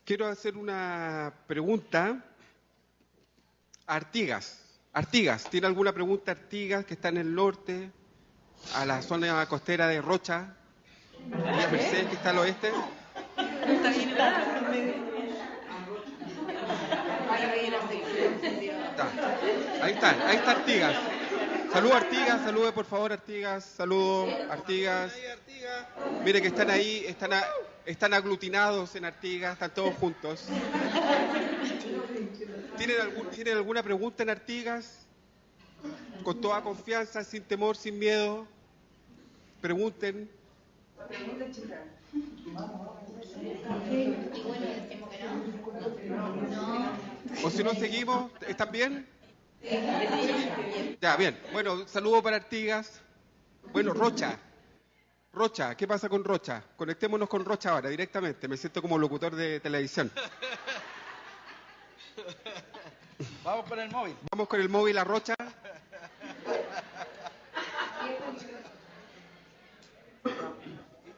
quiero hacer una pregunta a Artigas. Artigas, ¿tiene alguna pregunta Artigas, que está en el norte, a la zona costera de Rocha, Villa Mercedes, que está al oeste? Ahí está Artigas. Saludos Artigas, salude por favor Artigas, saludos Artigas. Mire que están ahí, están aglutinados en Artigas, están todos juntos. ¿Tienen alguna pregunta en Artigas? Con toda confianza, sin temor, sin miedo. Pregunten. O si no seguimos, ¿están bien? Ya, bien. Bueno, saludo para Artigas. Bueno, Rocha. Rocha, ¿qué pasa con Rocha? Conectémonos con Rocha ahora, directamente. Me siento como locutor de televisión. Vamos con el móvil. Vamos con el móvil a Rocha.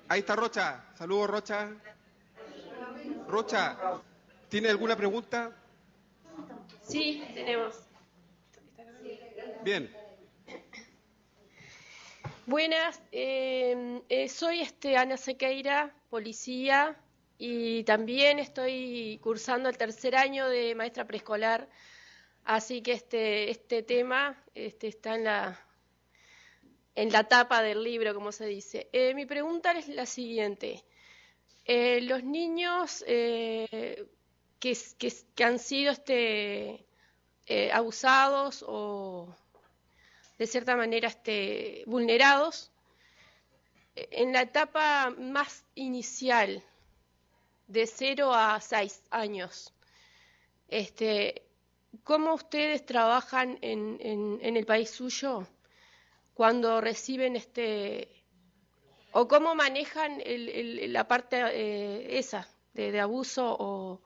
Ahí está Rocha. Saludos, Rocha. Rocha, ¿tiene alguna pregunta? Sí, tenemos. Bien. Buenas, soy Ana Sequeira, policía, y también estoy cursando el tercer año de maestra preescolar, así que este tema está en la tapa del libro, como se dice. Mi pregunta es la siguiente. Los niños que han sido abusados o de cierta manera vulnerados, en la etapa más inicial, de 0 a 6 años, ¿cómo ustedes trabajan en el país suyo cuando reciben o cómo manejan la parte esa de abuso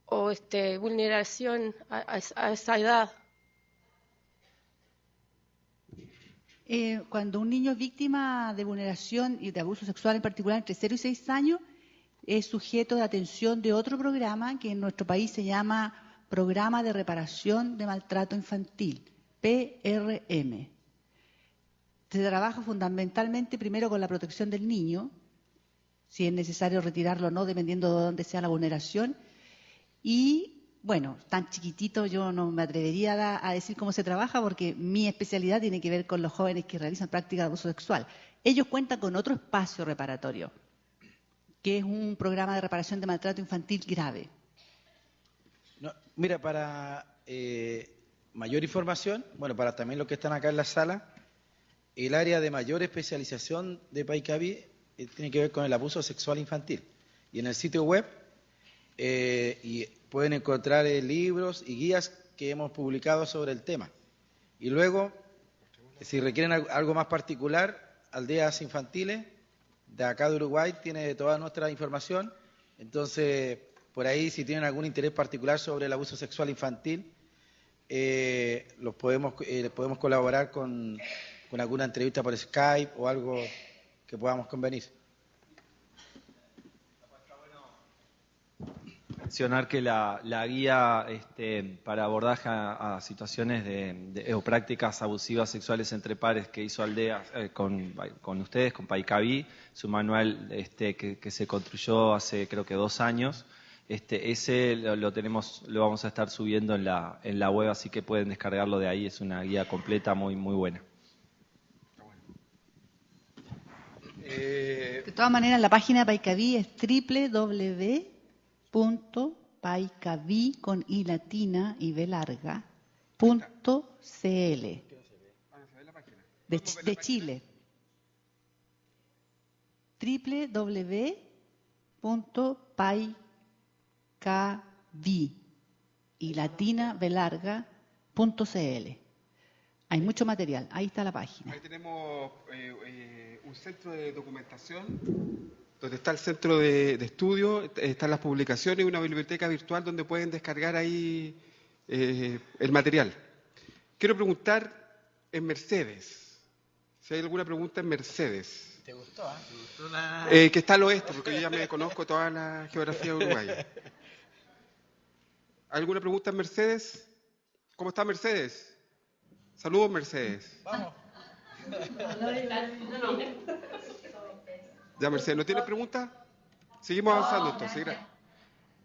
o vulneración a esa edad? Cuando un niño es víctima de vulneración y de abuso sexual, en particular entre 0 y 6 años, es sujeto de atención de otro programa que en nuestro país se llama Programa de Reparación de Maltrato Infantil, PRM. Se trabaja fundamentalmente primero con la protección del niño, si es necesario retirarlo o no, dependiendo de dónde sea la vulneración. Y, bueno, tan chiquitito yo no me atrevería a decir cómo se trabaja, porque mi especialidad tiene que ver con los jóvenes que realizan prácticas de abuso sexual. Ellos cuentan con otro espacio reparatorio, que es un programa de reparación de maltrato infantil grave. No, mira, para mayor información, bueno, para también los que están acá en la sala, el área de mayor especialización de Paicaví tiene que ver con el abuso sexual infantil. Y en el sitio web y pueden encontrar libros y guías que hemos publicado sobre el tema. Y luego, si requieren algo más particular, Aldeas Infantiles, de acá de Uruguay, tiene toda nuestra información. Entonces, por ahí, si tienen algún interés particular sobre el abuso sexual infantil, podemos colaborar con alguna entrevista por Skype o algo que podamos convenir. Mencionar que la guía para abordaje a situaciones o prácticas abusivas sexuales entre pares que hizo Aldeas con ustedes, con Paicaví, su manual que se construyó hace creo que 2 años, ese lo vamos a estar subiendo en la web, así que pueden descargarlo de ahí, es una guía completa muy muy buena. De todas maneras, la página de Paicaví es www.paicaví con i latina y b larga .cl de Chile. www.paicaví y latina b larga .cl. Hay mucho material, ahí está la página. Ahí tenemos un centro de documentación, donde está el centro de estudio, están las publicaciones, una biblioteca virtual donde pueden descargar ahí el material. Quiero preguntar en Mercedes, si hay alguna pregunta en Mercedes. ¿Te gustó? ¿Te gustó la...? Que está al oeste, porque yo ya me conozco toda la geografía uruguaya. ¿Alguna pregunta, Mercedes? ¿Cómo está Mercedes? Saludos, Mercedes. Vamos. Ya, Mercedes, ¿no tiene pregunta? Seguimos avanzando entonces.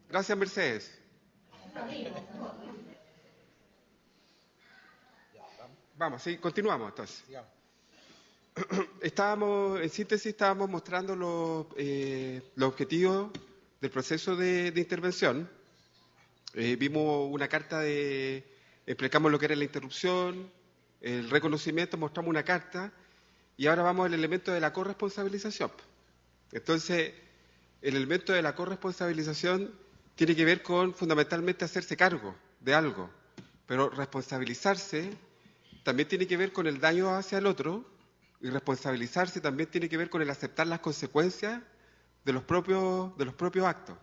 Gracias, Mercedes. Vamos, sí, continuamos entonces. En síntesis, estábamos mostrando los objetivos del proceso de intervención. Vimos una carta explicamos lo que era la interrupción, el reconocimiento, mostramos una carta, y ahora vamos al elemento de la corresponsabilización. Entonces, el elemento de la corresponsabilización tiene que ver con fundamentalmente hacerse cargo de algo, pero responsabilizarse también tiene que ver con el daño hacia el otro, y responsabilizarse también tiene que ver con el aceptar las consecuencias de los propios actos.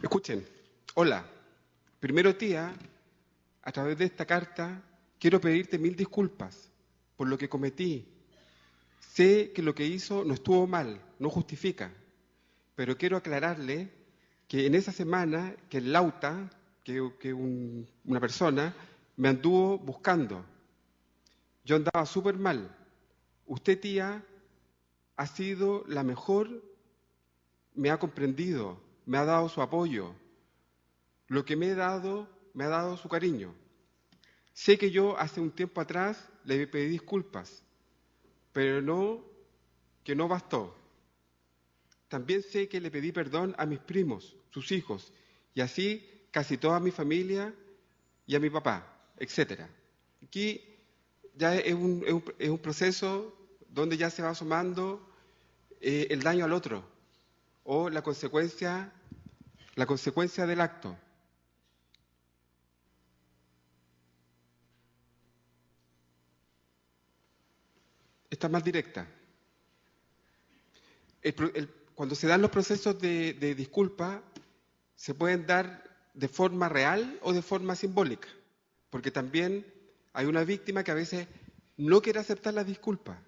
Escuchen, hola, primero tía, a través de esta carta quiero pedirte 1000 disculpas por lo que cometí. Sé que lo que hizo no estuvo mal, no justifica, pero quiero aclararle que en esa semana que el Lauta, una persona, me anduvo buscando. Yo andaba súper mal. Usted, tía, ha sido la mejor, me ha comprendido, me ha dado su apoyo. Lo que me ha dado su cariño. Sé que yo hace un tiempo atrás le pedí disculpas, pero que no bastó. También sé que le pedí perdón a mis primos, sus hijos, y así casi toda mi familia y a mi papá, etc. Aquí ya es un proceso donde ya se va sumando el daño al otro o la consecuencia del acto. Esta es más directa. Cuando se dan los procesos de disculpa, se pueden dar de forma real o de forma simbólica, porque también hay una víctima que a veces no quiere aceptar las disculpas,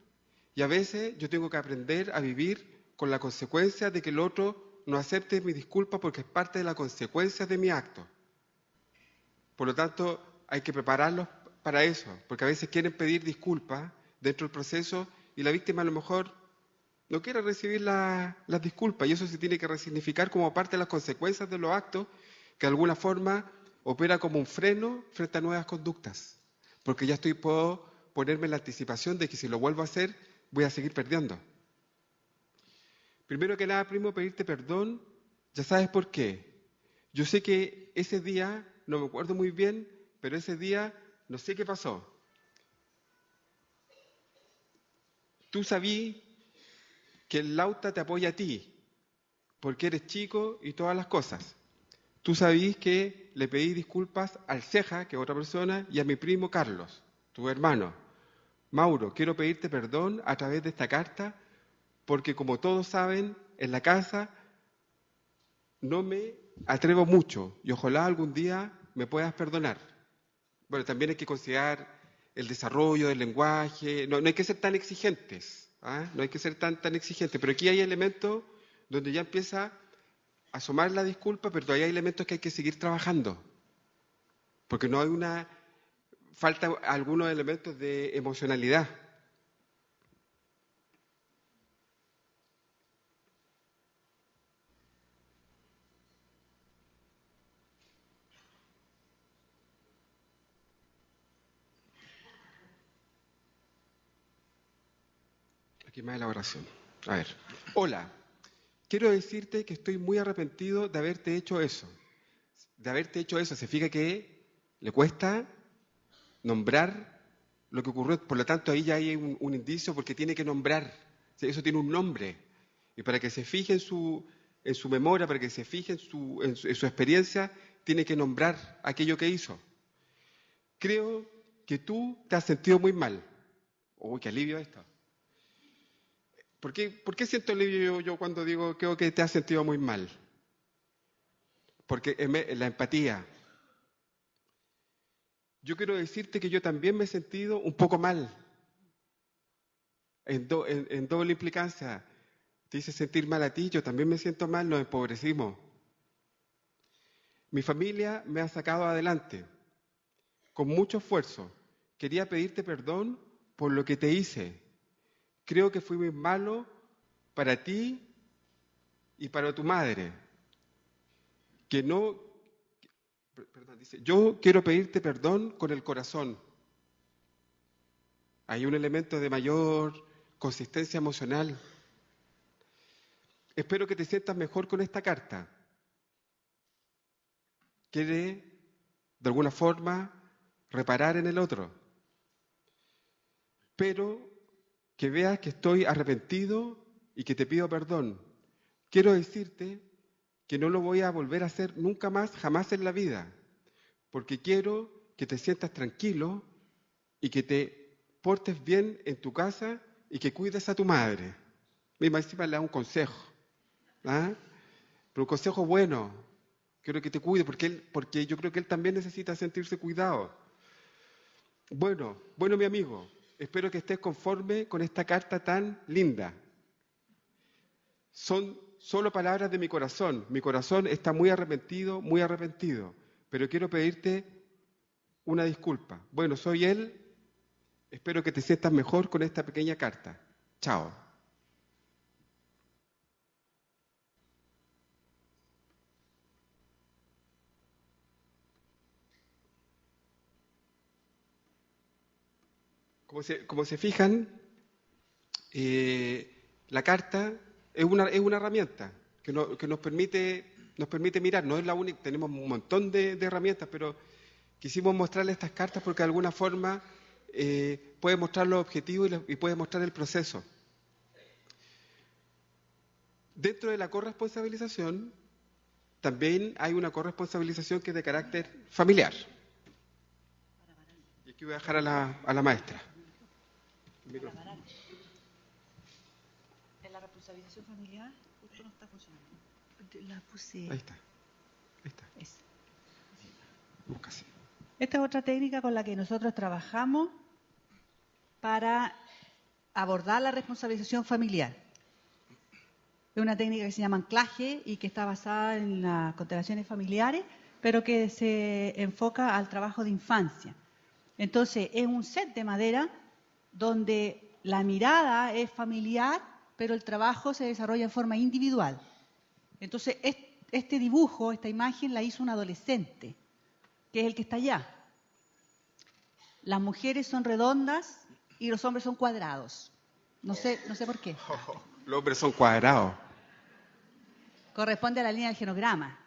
y a veces yo tengo que aprender a vivir con la consecuencia de que el otro no acepte mi disculpa porque es parte de la consecuencia de mi acto. Por lo tanto, hay que prepararlos para eso, porque a veces quieren pedir disculpas dentro del proceso y la víctima a lo mejor no quiere recibir las disculpas, y eso se tiene que resignificar como parte de las consecuencias de los actos, que de alguna forma opera como un freno frente a nuevas conductas, porque ya puedo ponerme en la anticipación de que si lo vuelvo a hacer, voy a seguir perdiendo. Primero que nada, primo, pedirte perdón, ya sabes por qué. Yo sé que ese día, no me acuerdo muy bien, pero ese día no sé qué pasó. Tú sabías que el Lauta te apoya a ti, porque eres chico y todas las cosas. Tú sabías que le pedí disculpas al Ceja, que es otra persona, y a mi primo Carlos, tu hermano. Mauro, quiero pedirte perdón a través de esta carta, porque como todos saben, en la casa no me atrevo mucho, y ojalá algún día me puedas perdonar. Bueno, también hay que considerar el desarrollo del lenguaje, no hay que ser tan exigentes, no hay que ser tan exigentes, pero aquí hay elementos donde ya empieza a asomar la disculpa, pero todavía hay elementos que hay que seguir trabajando, porque no hay falta algunos elementos de emocionalidad. Aquí más elaboración. A ver. Hola. Quiero decirte que estoy muy arrepentido de haberte hecho eso. Se fija que le cuesta nombrar lo que ocurrió. Por lo tanto, ahí ya hay un indicio porque tiene que nombrar. Eso tiene un nombre. Y para que se fije en su memoria, para que se fije en su experiencia, tiene que nombrar aquello que hizo. Creo que tú te has sentido muy mal. Uy, qué alivio esto. ¿Por qué siento alivio yo cuando digo creo que te has sentido muy mal? Porque la empatía. Yo quiero decirte que yo también me he sentido un poco mal. En doble implicancia. Te hice sentir mal a ti, yo también me siento mal, nos empobrecimos. Mi familia me ha sacado adelante, con mucho esfuerzo. Quería pedirte perdón por lo que te hice. Creo que fui muy malo para ti y para tu madre. Dice, yo quiero pedirte perdón con el corazón. Hay un elemento de mayor consistencia emocional. Espero que te sientas mejor con esta carta. Quiere, de alguna forma, reparar en el otro. Pero que veas que estoy arrepentido y que te pido perdón. Quiero decirte que no lo voy a volver a hacer nunca más, jamás en la vida, porque quiero que te sientas tranquilo y que te portes bien en tu casa y que cuides a tu madre. Mi encima le da un consejo, ¿ah? Pero un consejo bueno. Quiero que te cuide porque yo creo que él también necesita sentirse cuidado. Bueno, mi amigo, espero que estés conforme con esta carta tan linda. Son solo palabras de mi corazón. Mi corazón está muy arrepentido, pero quiero pedirte una disculpa. Bueno, soy él. Espero que te sientas mejor con esta pequeña carta. Chao. Como se fijan, la carta es una herramienta que nos permite mirar. No es la única, tenemos un montón de herramientas, pero quisimos mostrarle estas cartas porque de alguna forma puede mostrar los objetivos y puede mostrar el proceso. Dentro de la corresponsabilización, también hay una corresponsabilización que es de carácter familiar. Y aquí voy a dejar a la maestra. En la responsabilización familiar, justo no está funcionando. La puse. Ahí está. Búscase. Esta es otra técnica con la que nosotros trabajamos para abordar la responsabilización familiar. Es una técnica que se llama anclaje y que está basada en las constelaciones familiares, pero que se enfoca al trabajo de infancia. Entonces, es un set de madera donde la mirada es familiar, pero el trabajo se desarrolla en forma individual. Entonces, este dibujo, esta imagen, la hizo un adolescente, que es el que está allá. Las mujeres son redondas y los hombres son cuadrados. No sé por qué. Los hombres son cuadrados. Corresponde a la línea del genograma.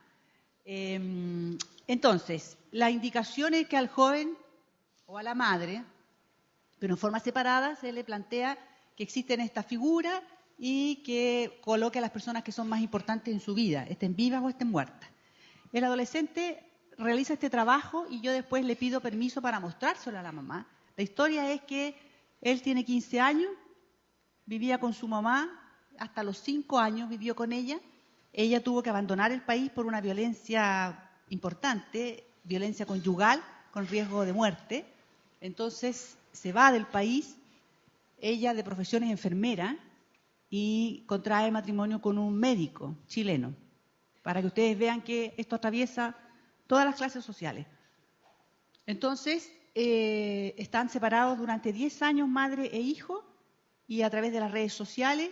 Entonces, la indicación es que al joven o a la madre, pero en forma separada, se le plantea que existen estas figuras y que coloque a las personas que son más importantes en su vida, estén vivas o estén muertas. El adolescente realiza este trabajo y yo después le pido permiso para mostrárselo a la mamá. La historia es que él tiene 15 años, vivía con su mamá, hasta los 5 años vivió con ella. Ella tuvo que abandonar el país por una violencia importante, violencia conyugal con riesgo de muerte. Entonces se va del país, ella de profesión es enfermera y contrae matrimonio con un médico chileno, para que ustedes vean que esto atraviesa todas las clases sociales. Entonces, están separados durante 10 años madre e hijo y a través de las redes sociales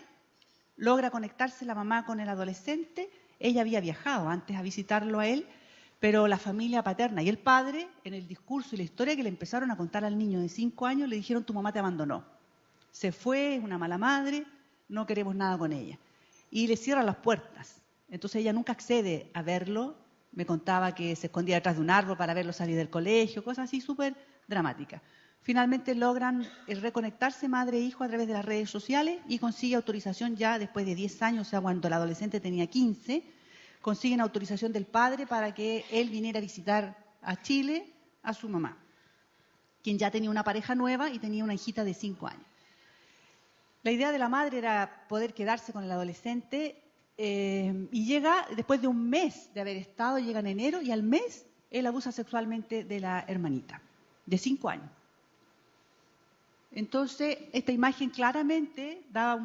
logra conectarse la mamá con el adolescente. Ella había viajado antes a visitarlo a él, pero la familia paterna y el padre, en el discurso y la historia que le empezaron a contar al niño de 5 años, le dijeron: tu mamá te abandonó, se fue, es una mala madre, no queremos nada con ella. Y le cierran las puertas. Entonces ella nunca accede a verlo. Me contaba que se escondía detrás de un árbol para verlo salir del colegio, cosas así súper dramáticas. Finalmente logran reconectarse madre e hijo a través de las redes sociales y consigue autorización ya después de 10 años, o sea, cuando el adolescente tenía 15, consiguen autorización del padre para que él viniera a visitar a Chile a su mamá. quien ya tenía una pareja nueva y tenía una hijita de 5 años. La idea de la madre era poder quedarse con el adolescente y llega, después de un mes de haber estado, llega en enero y al mes él abusa sexualmente de la hermanita, de 5 años. Entonces, esta imagen claramente da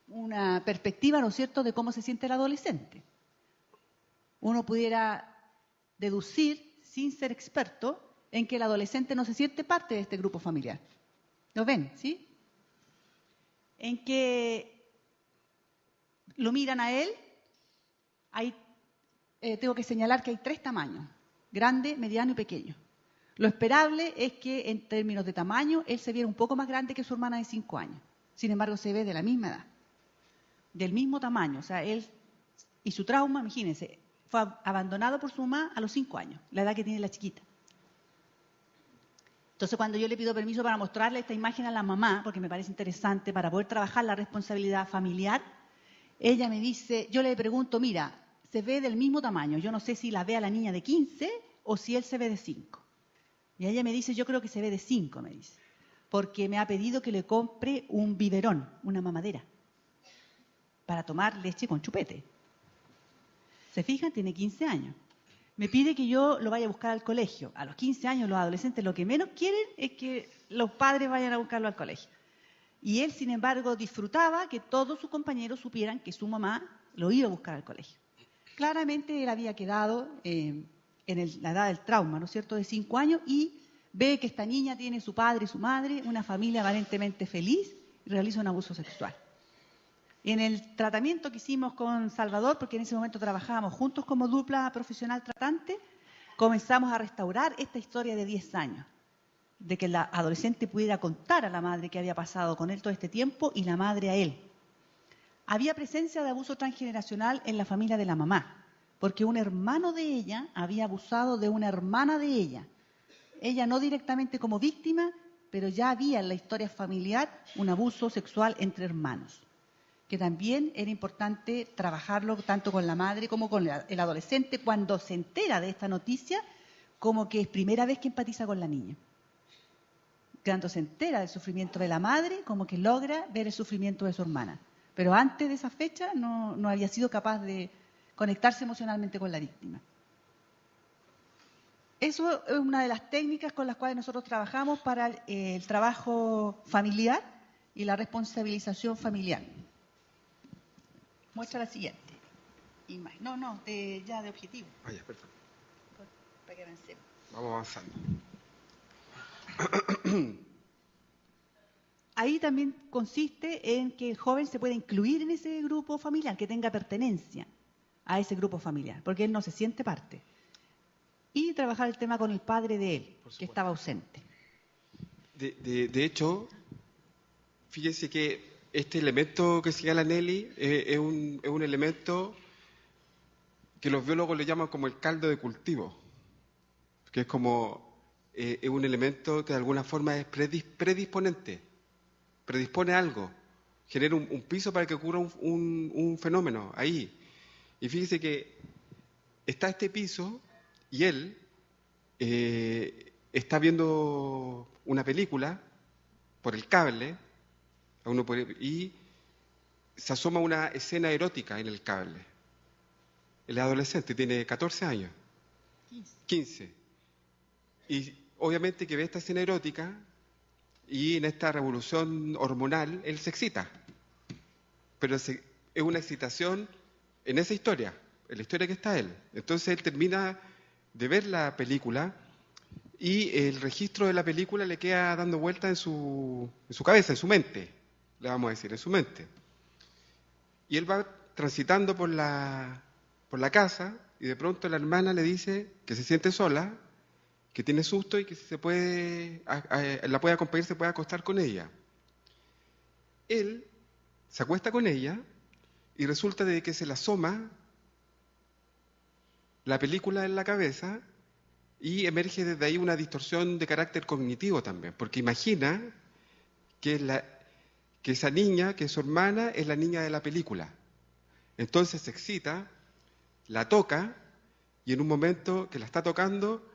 una perspectiva, ¿no es cierto?, de cómo se siente el adolescente. Uno pudiera deducir, sin ser experto, en que el adolescente no se siente parte de este grupo familiar. ¿Lo ven? ¿Sí? En que lo miran a él, tengo que señalar que hay 3 tamaños, grande, mediano y pequeño. Lo esperable es que en términos de tamaño, él se viera un poco más grande que su hermana de 5 años. Sin embargo, se ve de la misma edad, del mismo tamaño. O sea, él y su trauma, imagínense, fue abandonado por su mamá a los 5 años, la edad que tiene la chiquita. Entonces, cuando yo le pido permiso para mostrarle esta imagen a la mamá, porque me parece interesante para poder trabajar la responsabilidad familiar, ella me dice, yo le pregunto, mira, se ve del mismo tamaño, yo no sé si la ve a la niña de 15 o si él se ve de 5. Y ella me dice, yo creo que se ve de 5, me dice, porque me ha pedido que le compre un biberón, una mamadera, para tomar leche con chupete. ¿Se fijan? Tiene 15 años. Me pide que yo lo vaya a buscar al colegio. A los 15 años los adolescentes lo que menos quieren es que los padres vayan a buscarlo al colegio. Y él, sin embargo, disfrutaba que todos sus compañeros supieran que su mamá lo iba a buscar al colegio. Claramente él había quedado la edad del trauma, ¿no es cierto?, de 5 años, y ve que esta niña tiene su padre y su madre, una familia aparentemente feliz, y realiza un abuso sexual. En el tratamiento que hicimos con Salvador, porque en ese momento trabajábamos juntos como dupla profesional tratante, comenzamos a restaurar esta historia de 10 años, de que la adolescente pudiera contar a la madre qué había pasado con él todo este tiempo y la madre a él. Había presencia de abuso transgeneracional en la familia de la mamá, porque un hermano de ella había abusado de una hermana de ella. Ella no directamente como víctima, pero ya había en la historia familiar un abuso sexual entre hermanos, que también era importante trabajarlo tanto con la madre como con el adolescente cuando se entera de esta noticia, como que es primera vez que empatiza con la niña. Cuando se entera del sufrimiento de la madre, como que logra ver el sufrimiento de su hermana. Pero antes de esa fecha no había sido capaz de conectarse emocionalmente con la víctima. Eso es una de las técnicas con las cuales nosotros trabajamos para el trabajo familiar y la responsabilización familiar. Muestra la siguiente. Ya de objetivo. Ya, perdón. Para que avancemos. Vamos avanzando. Ahí también consiste en que el joven se pueda incluir en ese grupo familiar, que tenga pertenencia a ese grupo familiar, porque él no se siente parte. Y trabajar el tema con el padre de él, que estaba ausente. De hecho, fíjense que este elemento que señala Nelly es un elemento que los biólogos le llaman como el caldo de cultivo, que es como es un elemento que de alguna forma es predisponente, predispone a algo, genera un piso para que ocurra un fenómeno ahí. Y fíjense que está este piso y él está viendo una película por el cable y se asoma una escena erótica en el cable. El adolescente tiene 14 años, 15. Y obviamente que ve esta escena erótica y en esta revolución hormonal él se excita. Pero es una excitación en esa historia, en la historia que está él. Entonces él termina de ver la película y el registro de la película le queda dando vueltas en su cabeza, en su mente, le vamos a decir, en su mente. Y él va transitando por la casa y de pronto la hermana le dice que se siente sola, que tiene susto y que si la puede acompañar, se puede acostar con ella. Él se acuesta con ella y resulta de que se le asoma la película en la cabeza y emerge desde ahí una distorsión de carácter cognitivo también, porque imagina que esa niña, que es su hermana, es la niña de la película. Entonces se excita, la toca y en un momento que la está tocando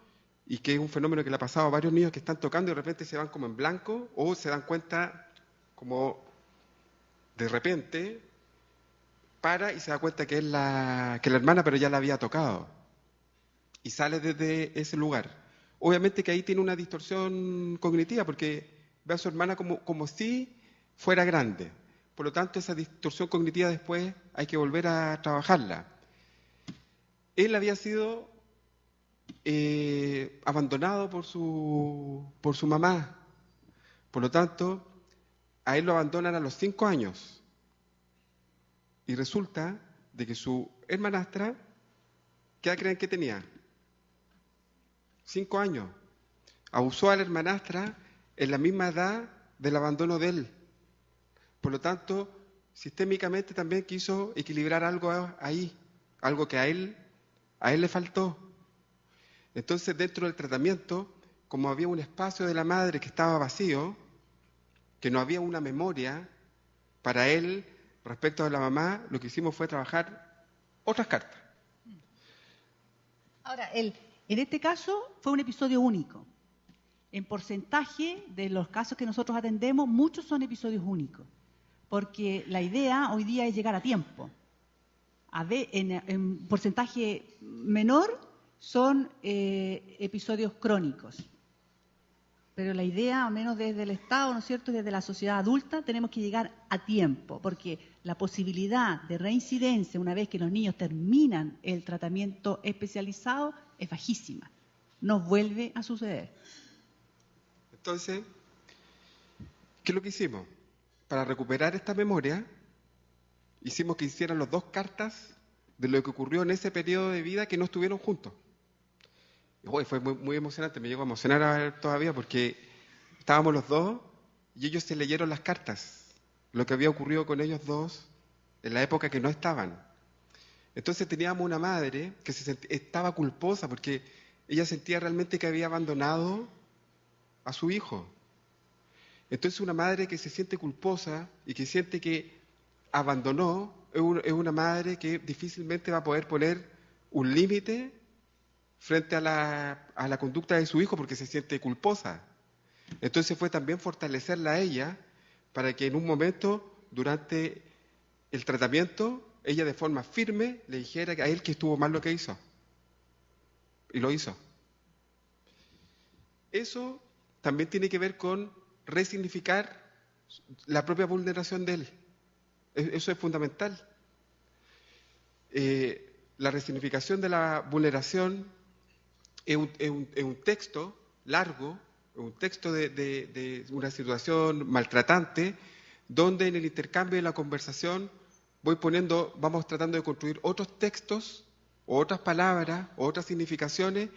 y que es un fenómeno que le ha pasado a varios niños que están tocando y de repente se van como en blanco o se dan cuenta como de repente para y se da cuenta que es la hermana, pero ya la había tocado y sale desde ese lugar. Obviamente que ahí tiene una distorsión cognitiva porque ve a su hermana como si fuera grande. Por lo tanto, esa distorsión cognitiva después hay que volver a trabajarla. Él había sido abandonado por su mamá. Por lo tanto, a él lo abandonan a los 5 años. Y resulta de que su hermanastra, ¿qué edad creen que tenía? 5 años. Abusó a la hermanastra en la misma edad del abandono de él. Por lo tanto, sistémicamente también quiso equilibrar algo ahí, algo que a él le faltó. Entonces, dentro del tratamiento, como había un espacio de la madre que estaba vacío, que no había una memoria para él respecto de la mamá, lo que hicimos fue trabajar otras cartas. Ahora, en este caso fue un episodio único. En porcentaje de los casos que nosotros atendemos, muchos son episodios únicos, porque la idea hoy día es llegar a tiempo. En porcentaje menor son episodios crónicos. Pero la idea, al menos desde el Estado, ¿no es cierto?, desde la sociedad adulta, tenemos que llegar a tiempo, porque la posibilidad de reincidencia una vez que los niños terminan el tratamiento especializado es bajísima. No vuelve a suceder. Entonces, ¿qué es lo que hicimos? Para recuperar esta memoria, hicimos que hicieran las 2 cartas de lo que ocurrió en ese periodo de vida que no estuvieron juntos. Uy, fue muy emocionante, me llegó a emocionar todavía porque estábamos los dos y ellos se leyeron las cartas, lo que había ocurrido con ellos dos en la época que no estaban. Entonces teníamos una madre que estaba culposa porque ella sentía realmente que había abandonado a su hijo. Entonces una madre que se siente culposa y que siente que abandonó es una madre que difícilmente va a poder poner un límite frente a la conducta de su hijo porque se siente culposa. Entonces fue también fortalecerla a ella para que en un momento, durante el tratamiento, ella de forma firme le dijera a él que estuvo mal lo que hizo. Y lo hizo. Eso también tiene que ver con resignificar la propia vulneración de él. Eso es fundamental. La resignificación de la vulneración es un texto largo, un texto de una situación maltratante, donde en el intercambio de la conversación vamos tratando de construir otros textos, o otras palabras, o otras significaciones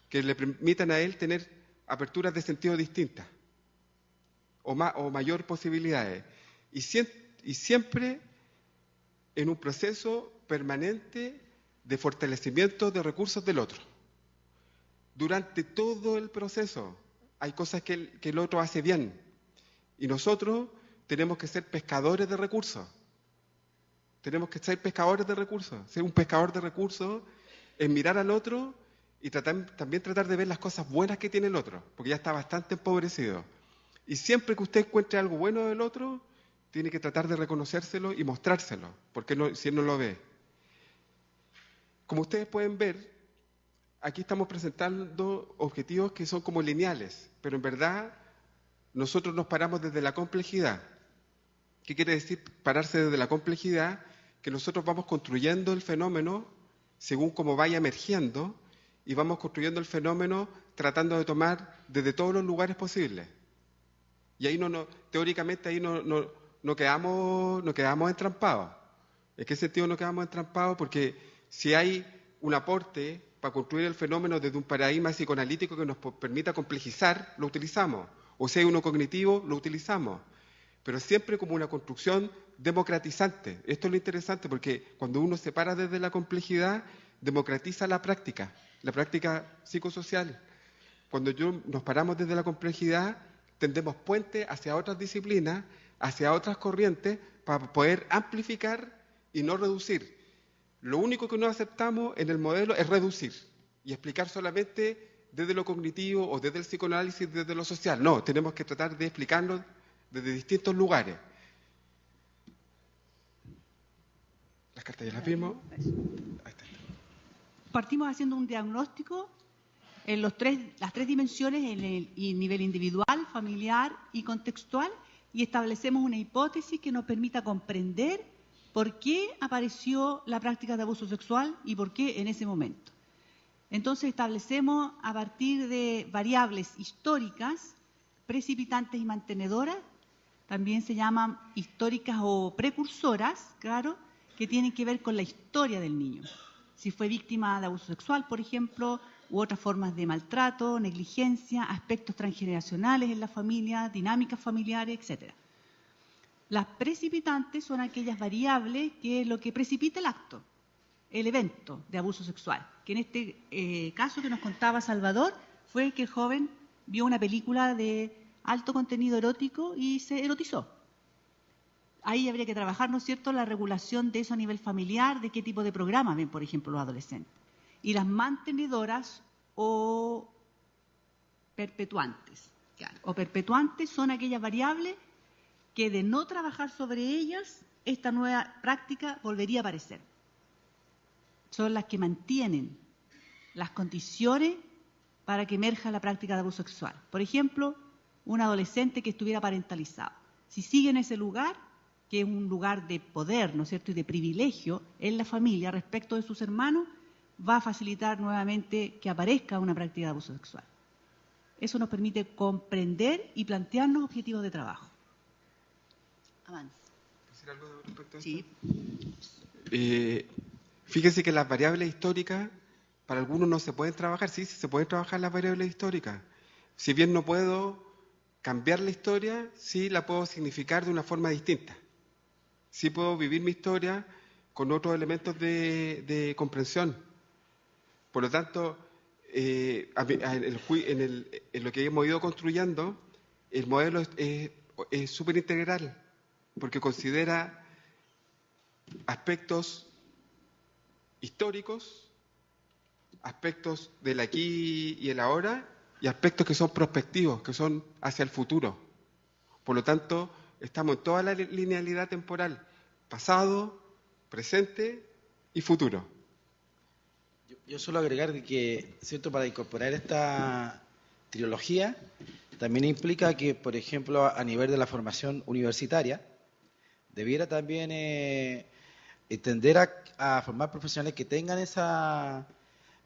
que le permitan a él tener aperturas de sentido distintas, o mayor posibilidades. Y siempre en un proceso permanente de fortalecimiento de recursos del otro. Durante todo el proceso hay cosas que el otro hace bien y nosotros tenemos que ser pescadores de recursos. Tenemos que ser pescadores de recursos. Ser un pescador de recursos es mirar al otro y también tratar de ver las cosas buenas que tiene el otro, porque ya está bastante empobrecido. Y siempre que usted encuentre algo bueno del otro, tiene que tratar de reconocérselo y mostrárselo, porque si él no lo ve. Como ustedes pueden ver, aquí estamos presentando objetivos que son como lineales, pero en verdad nosotros nos paramos desde la complejidad. ¿Qué quiere decir pararse desde la complejidad? Que nosotros vamos construyendo el fenómeno según cómo vaya emergiendo y vamos construyendo el fenómeno tratando de tomar desde todos los lugares posibles. Y ahí teóricamente ahí no quedamos entrampados. ¿En qué sentido no quedamos entrampados? Porque si hay un aporte para construir el fenómeno desde un paradigma psicoanalítico que nos permita complejizar, lo utilizamos. O si hay uno cognitivo, lo utilizamos. Pero siempre como una construcción democratizante. Esto es lo interesante porque cuando uno se para desde la complejidad, democratiza la práctica psicosocial. Cuando nos paramos desde la complejidad, tendemos puentes hacia otras disciplinas, hacia otras corrientes, para poder amplificar y no reducir. Lo único que no aceptamos en el modelo es reducir y explicar solamente desde lo cognitivo o desde el psicoanálisis, desde lo social. No, tenemos que tratar de explicarnos desde distintos lugares. Las cartas ya las vimos. Ahí está. Partimos haciendo un diagnóstico en las tres dimensiones, en el nivel individual, familiar y contextual, y establecemos una hipótesis que nos permita comprender por qué apareció la práctica de abuso sexual y por qué en ese momento. Entonces establecemos a partir de variables históricas, precipitantes y mantenedoras, también se llaman históricas o precursoras, claro, que tienen que ver con la historia del niño. Si fue víctima de abuso sexual, por ejemplo, u otras formas de maltrato, negligencia, aspectos transgeneracionales en la familia, dinámicas familiares, etc. Las precipitantes son aquellas variables que es lo que precipita el acto, el evento de abuso sexual, que en este caso que nos contaba Salvador fue que el joven vio una película de alto contenido erótico y se erotizó. Ahí habría que trabajar, ¿no es cierto?, la regulación de eso a nivel familiar, de qué tipo de programas ven, por ejemplo, los adolescentes. Y las mantenedoras o perpetuantes. Claro. O perpetuantes son aquellas variables que de no trabajar sobre ellas, esta nueva práctica volvería a aparecer. Son las que mantienen las condiciones para que emerja la práctica de abuso sexual. Por ejemplo, un adolescente que estuviera parentalizado. Si sigue en ese lugar, que es un lugar de poder, ¿no es cierto?, y de privilegio en la familia respecto de sus hermanos, va a facilitar nuevamente que aparezca una práctica de abuso sexual. Eso nos permite comprender y plantearnos objetivos de trabajo. Avanza. ¿Decir algo respecto a esto? Sí. Fíjense que las variables históricas, para algunos no se pueden trabajar. Sí, sí se pueden trabajar las variables históricas. Si bien no puedo cambiar la historia, sí la puedo significar de una forma distinta. Sí puedo vivir mi historia con otros elementos de comprensión. Por lo tanto, en lo que hemos ido construyendo, el modelo es súper integral, porque considera aspectos históricos, aspectos del aquí y el ahora, y aspectos que son prospectivos, que son hacia el futuro. Por lo tanto, estamos en toda la linealidad temporal, pasado, presente y futuro. Yo suelo agregar de que, ¿cierto?, para incorporar esta trilogía, también implica que, por ejemplo, a nivel de la formación universitaria, debiera también tender a formar profesionales que tengan esa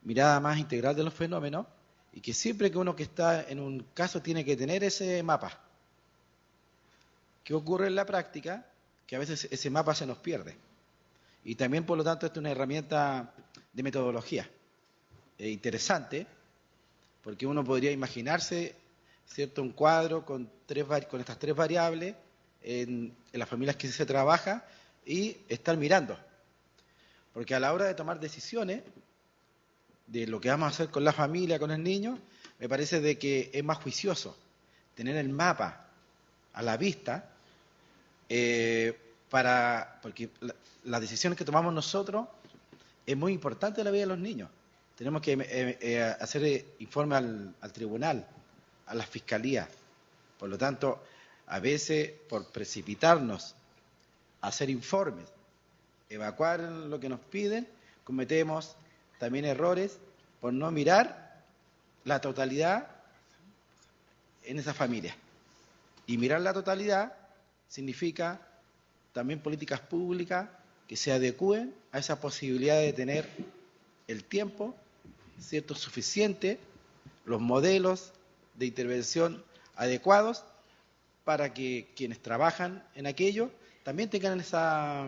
mirada más integral de los fenómenos y que siempre que uno que está en un caso tiene que tener ese mapa. ¿Qué ocurre en la práctica? Que a veces ese mapa se nos pierde. Y también, por lo tanto, esta es una herramienta de metodología interesante, porque uno podría imaginarse, ¿cierto?, un cuadro con estas tres variables en las familias que se trabaja y estar mirando. Porque a la hora de tomar decisiones de lo que vamos a hacer con la familia, con el niño, me parece de que es más juicioso tener el mapa a la vista, porque las decisiones que tomamos nosotros es muy importante en la vida de los niños. Tenemos que hacer informe al tribunal, a la fiscalía. Por lo tanto, a veces, por precipitarnos a hacer informes, evacuar lo que nos piden, cometemos también errores por no mirar la totalidad en esa familia. Y mirar la totalidad significa también políticas públicas que se adecúen a esa posibilidad de tener el tiempo, ¿cierto?, suficiente, los modelos de intervención adecuados para que quienes trabajan en aquello también tengan esa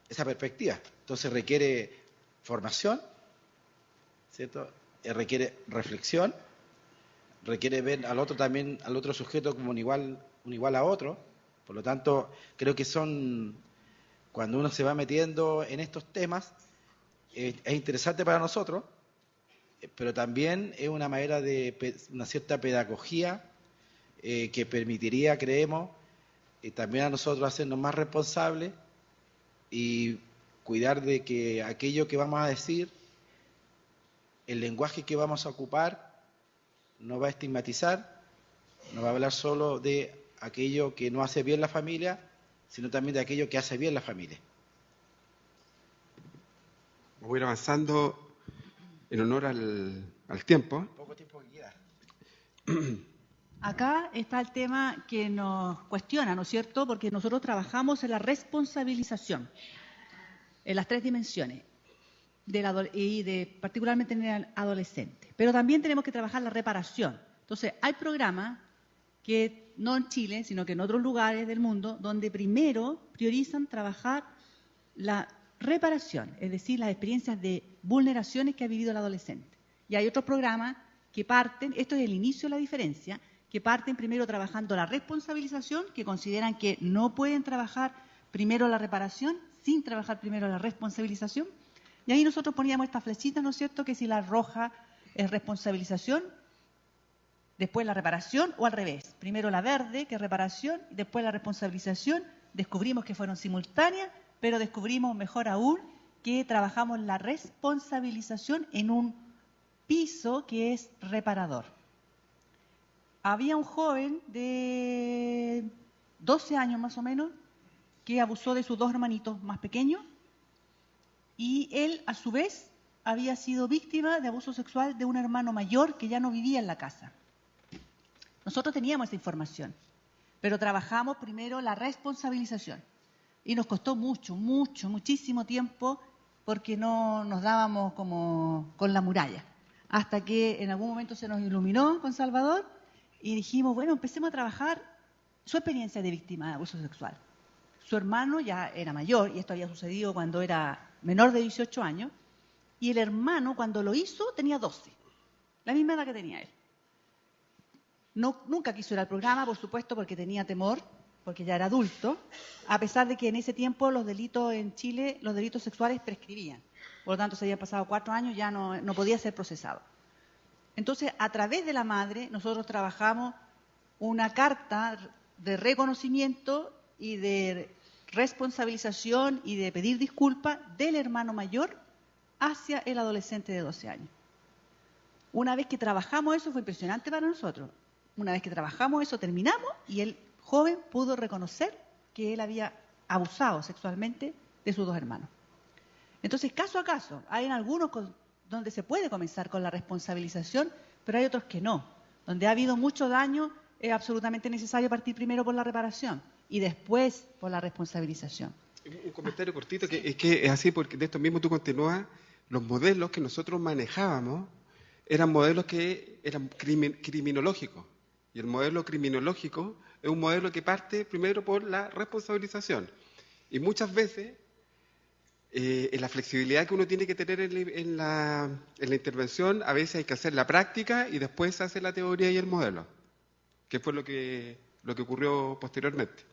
perspectiva. Entonces requiere formación, ¿cierto?, requiere reflexión, requiere ver al otro también, al otro sujeto como un igual a otro. Por lo tanto, creo que cuando uno se va metiendo en estos temas, es interesante para nosotros, pero también es una manera de una cierta pedagogía que permitiría, creemos, también a nosotros hacernos más responsables y cuidar de que aquello que vamos a decir el lenguaje que vamos a ocupar no va a estigmatizar, no va a hablar solo de aquello que no hace bien la familia, sino también de aquello que hace bien la familia. Voy a ir avanzando en honor al tiempo. Poco tiempo que queda. Acá está el tema que nos cuestiona, ¿no es cierto? Porque nosotros trabajamos en la responsabilización, en las 3 dimensiones, particularmente en el adolescente. Pero también tenemos que trabajar la reparación. Entonces, hay programas que no en Chile, sino que en otros lugares del mundo, donde primero priorizan trabajar la reparación, es decir, las experiencias de vulneraciones que ha vivido el adolescente. Y hay otros programas que parten, esto es el inicio de la diferencia, que parten primero trabajando la responsabilización, que consideran que no pueden trabajar primero la reparación sin trabajar primero la responsabilización. Y ahí nosotros poníamos esta flechita, ¿no es cierto?, que si la roja es responsabilización, después la reparación, o al revés. Primero la verde, que es reparación, y después la responsabilización. Descubrimos que fueron simultáneas, pero descubrimos, mejor aún, que trabajamos la responsabilización en un piso que es reparador. Había un joven de 12 años más o menos que abusó de sus 2 hermanitos más pequeños y él, a su vez, había sido víctima de abuso sexual de un hermano mayor que ya no vivía en la casa. Nosotros teníamos esa información, pero trabajamos primero la responsabilización y nos costó muchísimo tiempo porque no nos dábamos como con la muralla, hasta que en algún momento se nos iluminó con Salvador y dijimos, bueno, empecemos a trabajar su experiencia de víctima de abuso sexual. Su hermano ya era mayor, y esto había sucedido cuando era menor de 18 años, y el hermano cuando lo hizo tenía 12, la misma edad que tenía él. Nunca quiso ir al programa, por supuesto, porque tenía temor, porque ya era adulto, a pesar de que en ese tiempo los delitos en Chile, los delitos sexuales prescribían. Por lo tanto, se habían pasado 4 años, ya no podía ser procesado. Entonces, a través de la madre, nosotros trabajamos una carta de reconocimiento y de responsabilización y de pedir disculpas del hermano mayor hacia el adolescente de 12 años. Una vez que trabajamos eso, fue impresionante para nosotros. Una vez que trabajamos eso, terminamos y el joven pudo reconocer que él había abusado sexualmente de sus 2 hermanos. Entonces, caso a caso, hay en algunos donde se puede comenzar con la responsabilización, pero hay otros que no. Donde ha habido mucho daño, es absolutamente necesario partir primero por la reparación y después por la responsabilización. Un comentario cortito, que es que es así, porque de esto mismo tú continúas, los modelos que nosotros manejábamos eran modelos que eran criminológicos. Y el modelo criminológico es un modelo que parte primero por la responsabilización. Y muchas veces, en la flexibilidad que uno tiene que tener en la intervención, a veces hay que hacer la práctica y después se hace la teoría y el modelo, que fue lo que ocurrió posteriormente.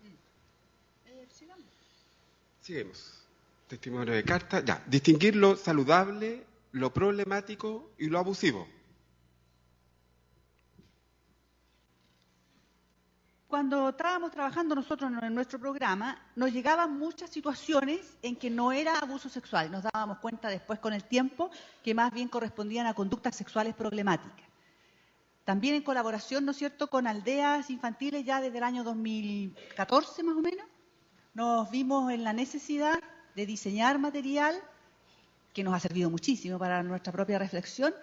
Seguimos. Testimonio de carta. Ya. Distinguir lo saludable, lo problemático y lo abusivo. Cuando estábamos trabajando nosotros en nuestro programa, nos llegaban muchas situaciones en que no era abuso sexual. Nos dábamos cuenta después con el tiempo que más bien correspondían a conductas sexuales problemáticas. También en colaboración, ¿no es cierto?, con aldeas infantiles ya desde el año 2014 más o menos, nos vimos en la necesidad de diseñar material que nos ha servido muchísimo para nuestra propia reflexión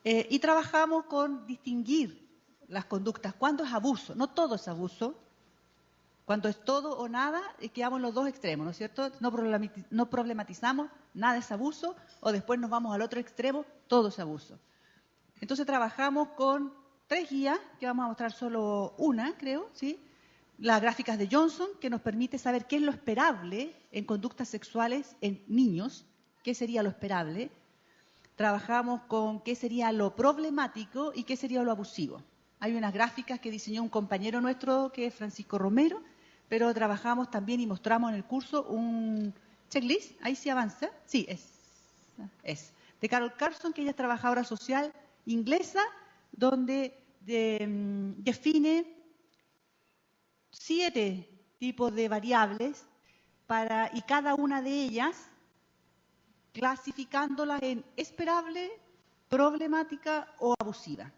y trabajamos con distinguir las conductas. ¿Cuándo es abuso? No todo es abuso. Cuando es todo o nada, quedamos en los 2 extremos, ¿no es cierto? No problematizamos, nada es abuso, o después nos vamos al otro extremo, todo es abuso. Entonces trabajamos con 3 guías, que vamos a mostrar solo una, creo, ¿sí? Las gráficas de Johnson, que nos permite saber qué es lo esperable en conductas sexuales en niños, qué sería lo esperable. Trabajamos con qué sería lo problemático y qué sería lo abusivo. Hay unas gráficas que diseñó un compañero nuestro, que es Francisco Romero, pero trabajamos también y mostramos en el curso un checklist, ahí sí avanza, sí, es de Carol Carson, que ella es trabajadora social inglesa, donde define 7 tipos de variables y cada una de ellas clasificándolas en esperable, problemática o abusiva.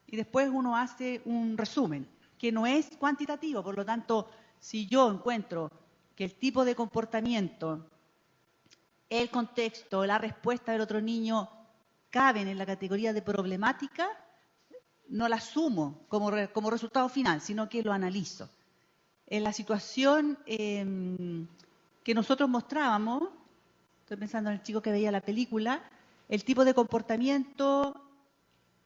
Y después uno hace un resumen, que no es cuantitativo, por lo tanto, si yo encuentro que el tipo de comportamiento, el contexto, la respuesta del otro niño caben en la categoría de problemática, no la asumo como resultado final, sino que lo analizo. En la situación que nosotros mostrábamos, estoy pensando en el chico que veía la película, el tipo de comportamiento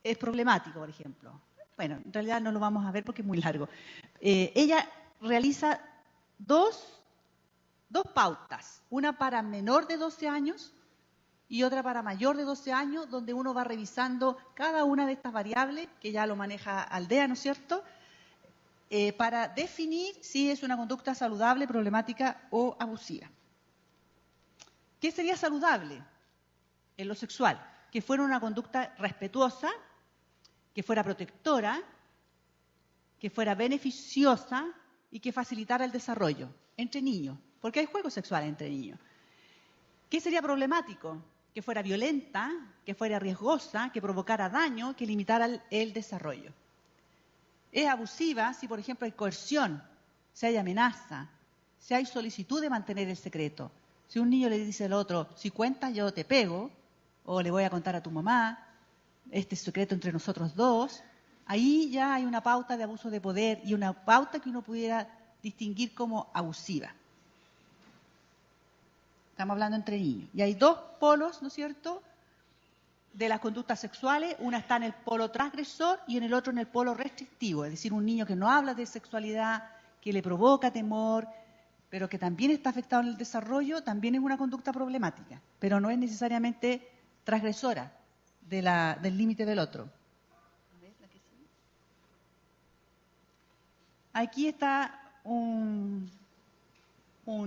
es problemático, por ejemplo. Bueno, en realidad no lo vamos a ver porque es muy largo. Ella realiza dos pautas, una para menor de 12 años y otra para mayor de 12 años, donde uno va revisando cada una de estas variables, que ya lo maneja Aldea, ¿no es cierto?, para definir si es una conducta saludable, problemática o abusiva. ¿Qué sería saludable en lo sexual? Que fuera una conducta respetuosa, que fuera protectora, que fuera beneficiosa y que facilitara el desarrollo entre niños, porque hay juegos sexuales entre niños. ¿Qué sería problemático? Que fuera violenta, que fuera riesgosa, que provocara daño, que limitara el desarrollo. Es abusiva si, por ejemplo, hay coerción, si hay amenaza, si hay solicitud de mantener el secreto. Si un niño le dice al otro, si cuentas yo te pego, o le voy a contar a tu mamá, este es secreto entre nosotros dos, ahí ya hay una pauta de abuso de poder y una pauta que uno pudiera distinguir como abusiva. Estamos hablando entre niños. Y hay dos polos, ¿no es cierto?, de las conductas sexuales. Una está en el polo transgresor y en el otro en el polo restrictivo. Es decir, un niño que no habla de sexualidad, que le provoca temor, pero que también está afectado en el desarrollo, también es una conducta problemática, pero no es necesariamente transgresora del límite del otro. Aquí está un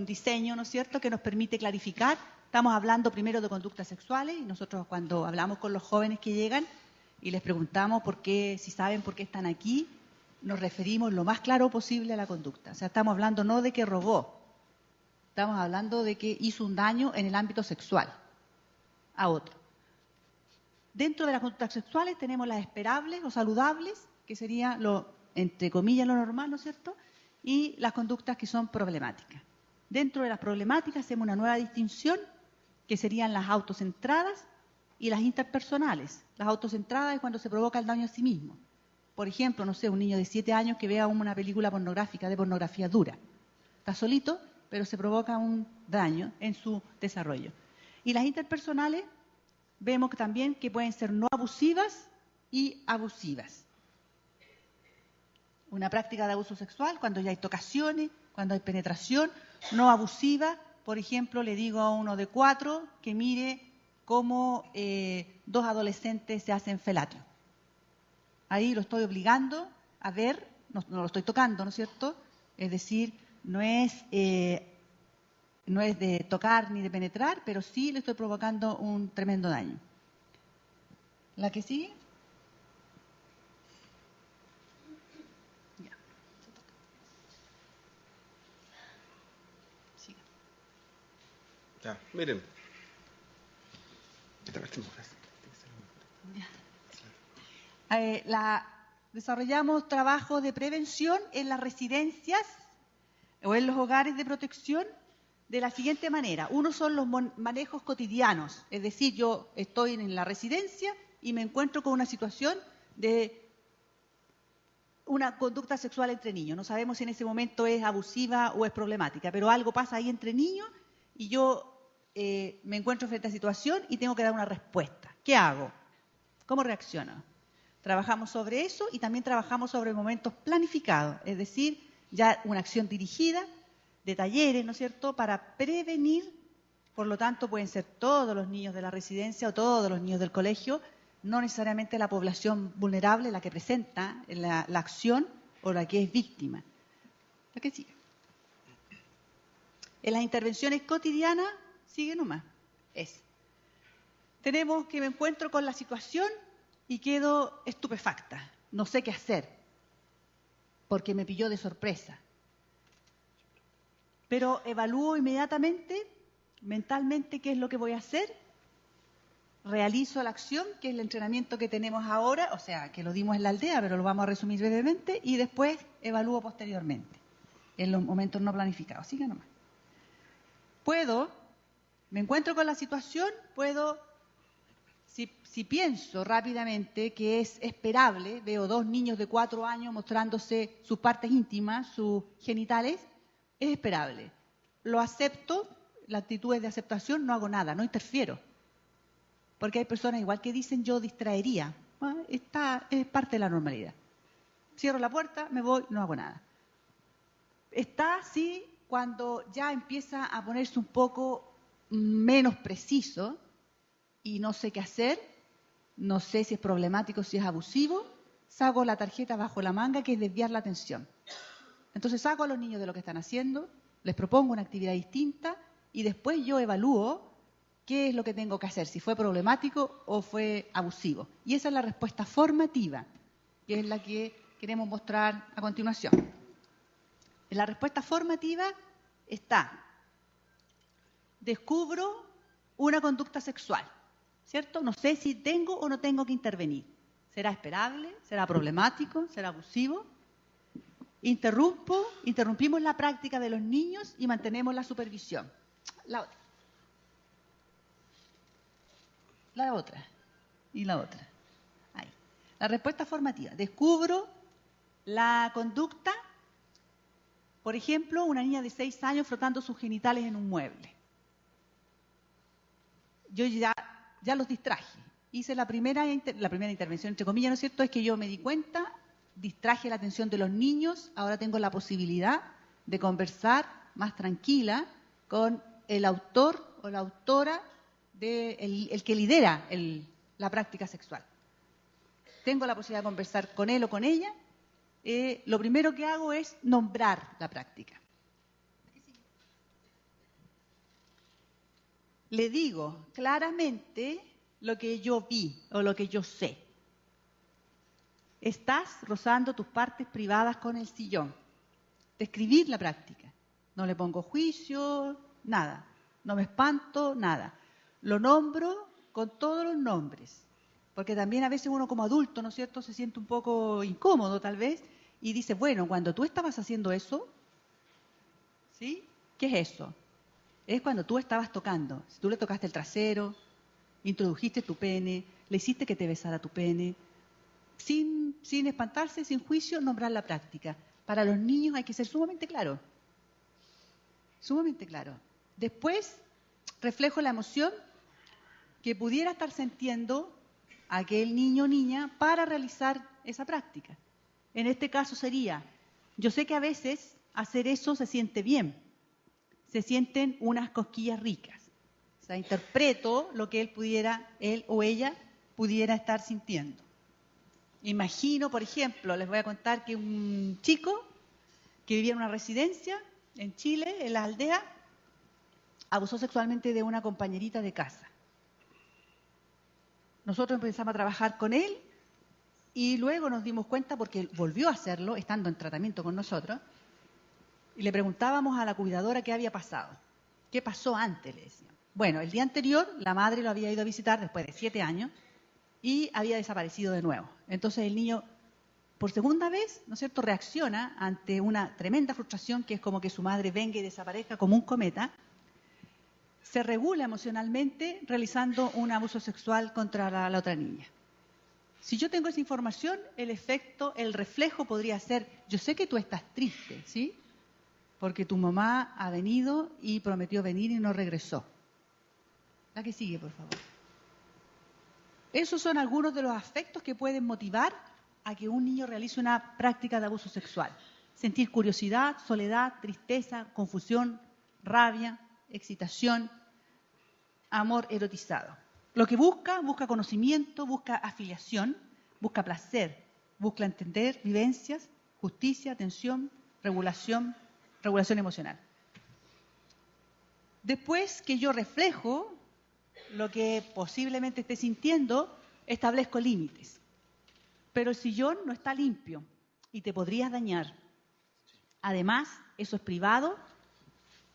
diseño, ¿no es cierto?, que nos permite clarificar. Estamos hablando primero de conductas sexuales y nosotros cuando hablamos con los jóvenes que llegan y les preguntamos por qué, si saben por qué están aquí, nos referimos lo más claro posible a la conducta. O sea, estamos hablando no de que robó, estamos hablando de que hizo un daño en el ámbito sexual a otro. Dentro de las conductas sexuales tenemos las esperables o saludables, que sería lo, entre comillas, lo normal, ¿no es cierto?, y las conductas que son problemáticas. Dentro de las problemáticas hacemos una nueva distinción, que serían las autocentradas y las interpersonales. Las autocentradas es cuando se provoca el daño a sí mismo. Por ejemplo, no sé, un niño de 7 años que vea una película pornográfica, de pornografía dura. Está solito, pero se provoca un daño en su desarrollo. Y las interpersonales vemos que también que pueden ser no abusivas y abusivas. Una práctica de abuso sexual cuando ya hay tocaciones, cuando hay penetración, no abusiva. Por ejemplo, le digo a uno de 4 que mire cómo 2 adolescentes se hacen felatio. Ahí lo estoy obligando a ver, no lo estoy tocando, ¿no es cierto? Es decir, no es de tocar ni de penetrar, pero sí le estoy provocando un tremendo daño. ¿La que sigue? Ya. Sigue. Ya, miren. Desarrollamos trabajo de prevención en las residencias o en los hogares de protección de la siguiente manera. Uno son los manejos cotidianos, es decir, yo estoy en la residencia y me encuentro con una situación de una conducta sexual entre niños. No sabemos si en ese momento es abusiva o es problemática, pero algo pasa ahí entre niños y yo me encuentro frente a esa situación y tengo que dar una respuesta. ¿Qué hago? ¿Cómo reacciono? Trabajamos sobre eso y también trabajamos sobre momentos planificados, es decir, ya una acción dirigida de talleres, ¿no es cierto?, para prevenir. Por lo tanto, pueden ser todos los niños de la residencia o todos los niños del colegio, no necesariamente la población vulnerable la que presenta la acción o la que es víctima. ¿La que sigue? En las intervenciones cotidianas, sigue nomás, tenemos que me encuentro con la situación y quedo estupefacta, no sé qué hacer, porque me pilló de sorpresa. Pero evalúo inmediatamente, mentalmente, qué es lo que voy a hacer. realizo la acción, que es el entrenamiento que tenemos ahora, o sea, que lo dimos en la aldea, pero lo vamos a resumir brevemente, y después evalúo posteriormente, en los momentos no planificados. Siga nomás. Me encuentro con la situación, si pienso rápidamente que es esperable, veo 2 niños de 4 años mostrándose sus partes íntimas, sus genitales, es esperable. Lo acepto, la actitud es de aceptación, no hago nada, no interfiero. Porque hay personas igual que dicen yo distraería. Es parte de la normalidad. Cierro la puerta, me voy, no hago nada. Está así cuando ya empieza a ponerse un poco menos preciso y no sé qué hacer, no sé si es problemático, si es abusivo, saco la tarjeta bajo la manga, que es desviar la atención. Entonces saco a los niños de lo que están haciendo, les propongo una actividad distinta y después yo evalúo qué es lo que tengo que hacer, si fue problemático o fue abusivo. Y esa es la respuesta formativa, que es la que queremos mostrar a continuación. En la respuesta formativa está: descubro una conducta sexual, ¿cierto? No sé si tengo o no tengo que intervenir. ¿Será esperable? ¿Será problemático? ¿Será abusivo? Interrumpimos la práctica de los niños y mantenemos la supervisión. La otra. Y la otra. Ahí. La respuesta formativa. Descubro la conducta, por ejemplo, una niña de 6 años frotando sus genitales en un mueble. Yo ya los distraje. Hice la primera intervención, entre comillas, ¿no es cierto? Es que yo me di cuenta, distraje la atención de los niños, ahora tengo la posibilidad de conversar más tranquila con el autor o la autora, el que lidera la práctica sexual. Tengo la posibilidad de conversar con él o con ella. Lo primero que hago es nombrar la práctica. Le digo claramente lo que yo vi o lo que yo sé. Estás rozando tus partes privadas con el sillón. Describir la práctica. No le pongo juicio, nada. No me espanto, nada. Lo nombro con todos los nombres. Porque también a veces uno como adulto, ¿no es cierto?, se siente un poco incómodo tal vez y dice, bueno, cuando tú estabas haciendo eso, ¿sí? ¿Qué es eso? Es cuando tú estabas tocando. Si tú le tocaste el trasero, introdujiste tu pene, le hiciste que te besara tu pene, sin espantarse, sin juicio, nombrar la práctica. Para los niños hay que ser sumamente claro. Sumamente claro. Después, reflejo la emoción que pudiera estar sintiendo aquel niño o niña para realizar esa práctica. En este caso sería, yo sé que a veces hacer eso se siente bien, se sienten unas cosquillas ricas. O sea, interpreto lo que él o ella pudiera estar sintiendo. Imagino, por ejemplo, les voy a contar que un chico que vivía en una residencia en Chile, en la aldea, abusó sexualmente de una compañerita de casa. Nosotros empezamos a trabajar con él y luego nos dimos cuenta, porque él volvió a hacerlo, estando en tratamiento con nosotros, y le preguntábamos a la cuidadora qué había pasado. ¿Qué pasó antes?, le decían. Bueno, el día anterior la madre lo había ido a visitar después de 7 años y había desaparecido de nuevo. Entonces el niño, por segunda vez, ¿no es cierto?, reacciona ante una tremenda frustración, que es como que su madre venga y desaparezca como un cometa. Se regula emocionalmente realizando un abuso sexual contra la otra niña. Si yo tengo esa información, el reflejo podría ser, yo sé que tú estás triste, ¿sí?, porque tu mamá ha venido y prometió venir y no regresó. La que sigue, por favor. Esos son algunos de los afectos que pueden motivar a que un niño realice una práctica de abuso sexual. Sentir curiosidad, soledad, tristeza, confusión, rabia, excitación, amor erotizado. Lo que busca conocimiento, busca afiliación, busca placer, busca entender vivencias, justicia, atención, regulación emocional. Después que yo reflejo lo que posiblemente esté sintiendo, establezco límites. Pero el sillón no está limpio y te podrías dañar. Además, eso es privado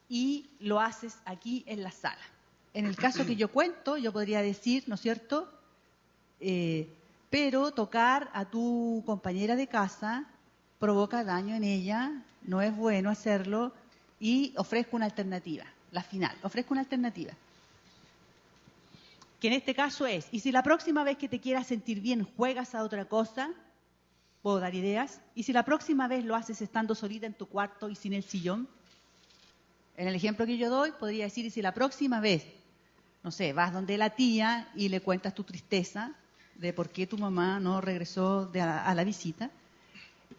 y lo haces aquí en la sala. En el caso que yo cuento, yo podría decir, ¿no es cierto? Pero tocar a tu compañera de casa provoca daño en ella, no es bueno hacerlo, y ofrezco una alternativa, la final, ofrezco una alternativa. Que en este caso es, y si la próxima vez que te quieras sentir bien juegas a otra cosa, puedo dar ideas, y si la próxima vez lo haces estando solita en tu cuarto y sin el sillón, en el ejemplo que yo doy, podría decir, y si la próxima vez, no sé, vas donde la tía y le cuentas tu tristeza de por qué tu mamá no regresó a la visita,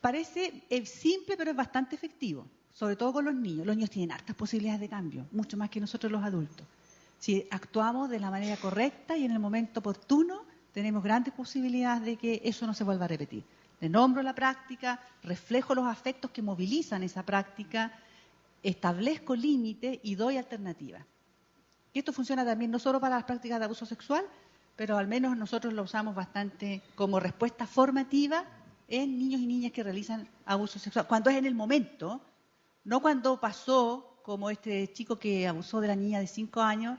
parece simple, pero es bastante efectivo, sobre todo con los niños. Los niños tienen hartas posibilidades de cambio, mucho más que nosotros los adultos. Si actuamos de la manera correcta y en el momento oportuno, tenemos grandes posibilidades de que eso no se vuelva a repetir. Le nombro la práctica, reflejo los afectos que movilizan esa práctica, establezco límites y doy alternativas. Y esto funciona también no solo para las prácticas de abuso sexual, pero al menos nosotros lo usamos bastante como respuesta formativa en niños y niñas que realizan abuso sexual. Cuando es en el momento, no cuando pasó, como este chico que abusó de la niña de 5 años,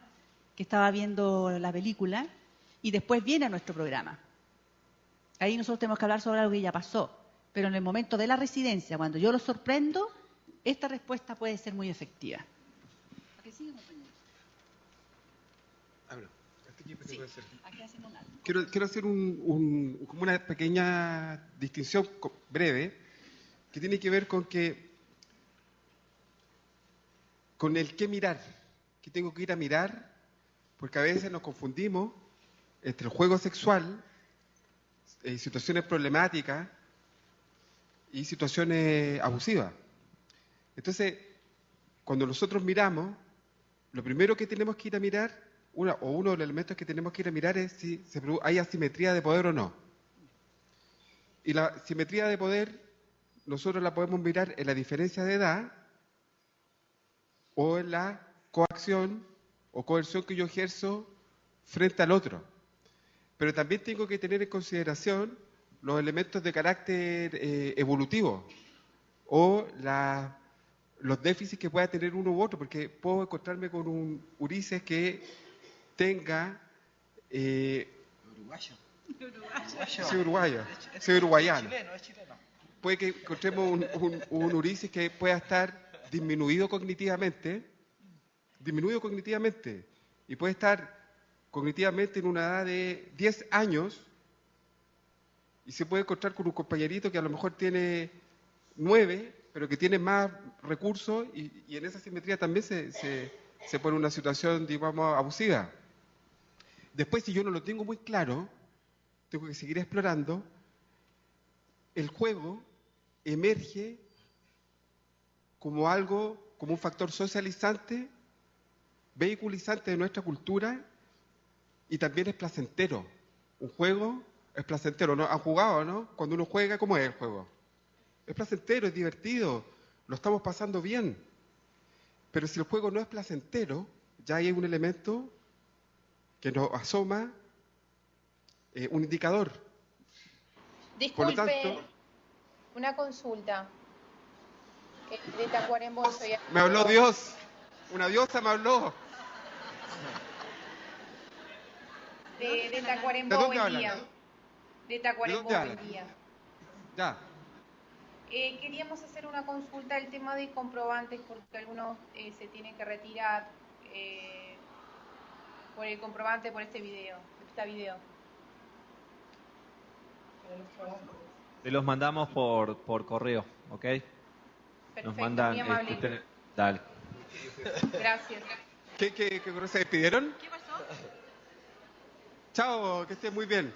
que estaba viendo la película, y después viene a nuestro programa. Ahí nosotros tenemos que hablar sobre algo que ya pasó. Pero en el momento de la residencia, cuando yo lo sorprendo, esta respuesta puede ser muy efectiva. Quiero hacer como una pequeña distinción breve que tiene que ver con el qué mirar, que tengo que ir a mirar, porque a veces nos confundimos entre el juego sexual, situaciones problemáticas y situaciones abusivas. Entonces, cuando nosotros miramos, lo primero que tenemos que ir a mirar, uno de los elementos que tenemos que ir a mirar es si hay asimetría de poder o no. Y la simetría de poder, nosotros la podemos mirar en la diferencia de edad o en la coacción o coerción que yo ejerzo frente al otro. Pero también tengo que tener en consideración los elementos de carácter evolutivo o los déficits que pueda tener uno u otro, porque puedo encontrarme con un Ulises que tenga... Uruguayo. Soy uruguayano. Es chileno. Puede que encontremos un Ulises que pueda estar disminuido cognitivamente, y puede estar cognitivamente en una edad de 10 años, y se puede encontrar con un compañerito que a lo mejor tiene 9, pero que tiene más recursos, y en esa simetría también se pone una situación, digamos, abusiva. Después, si yo no lo tengo muy claro, tengo que seguir explorando. El juego emerge como un factor socializante, vehiculizante de nuestra cultura, y también es placentero. Un juego es placentero, ¿no? ¿Han jugado, no? Cuando uno juega, ¿cómo es el juego? Es placentero, es divertido, lo estamos pasando bien. Pero si el juego no es placentero, ya hay un elemento que nos asoma, un indicador. Disculpe, Por lo tanto, una consulta. De Tacuarembó soy... me habló Dios, una diosa me habló. De Tacuarembó, ¿De dónde buen hablan? día. De Tacuarembó, ¿De dónde buen día. Ya. Queríamos hacer una consulta del tema de comprobantes, porque algunos se tienen que retirar por el comprobante por este video. Te los mandamos por correo, ¿ok? Perfecto, Nos mandan... muy amable. Dale. Gracias. ¿Qué se despidieron? ¿Qué pasó? Chao, que esté muy bien.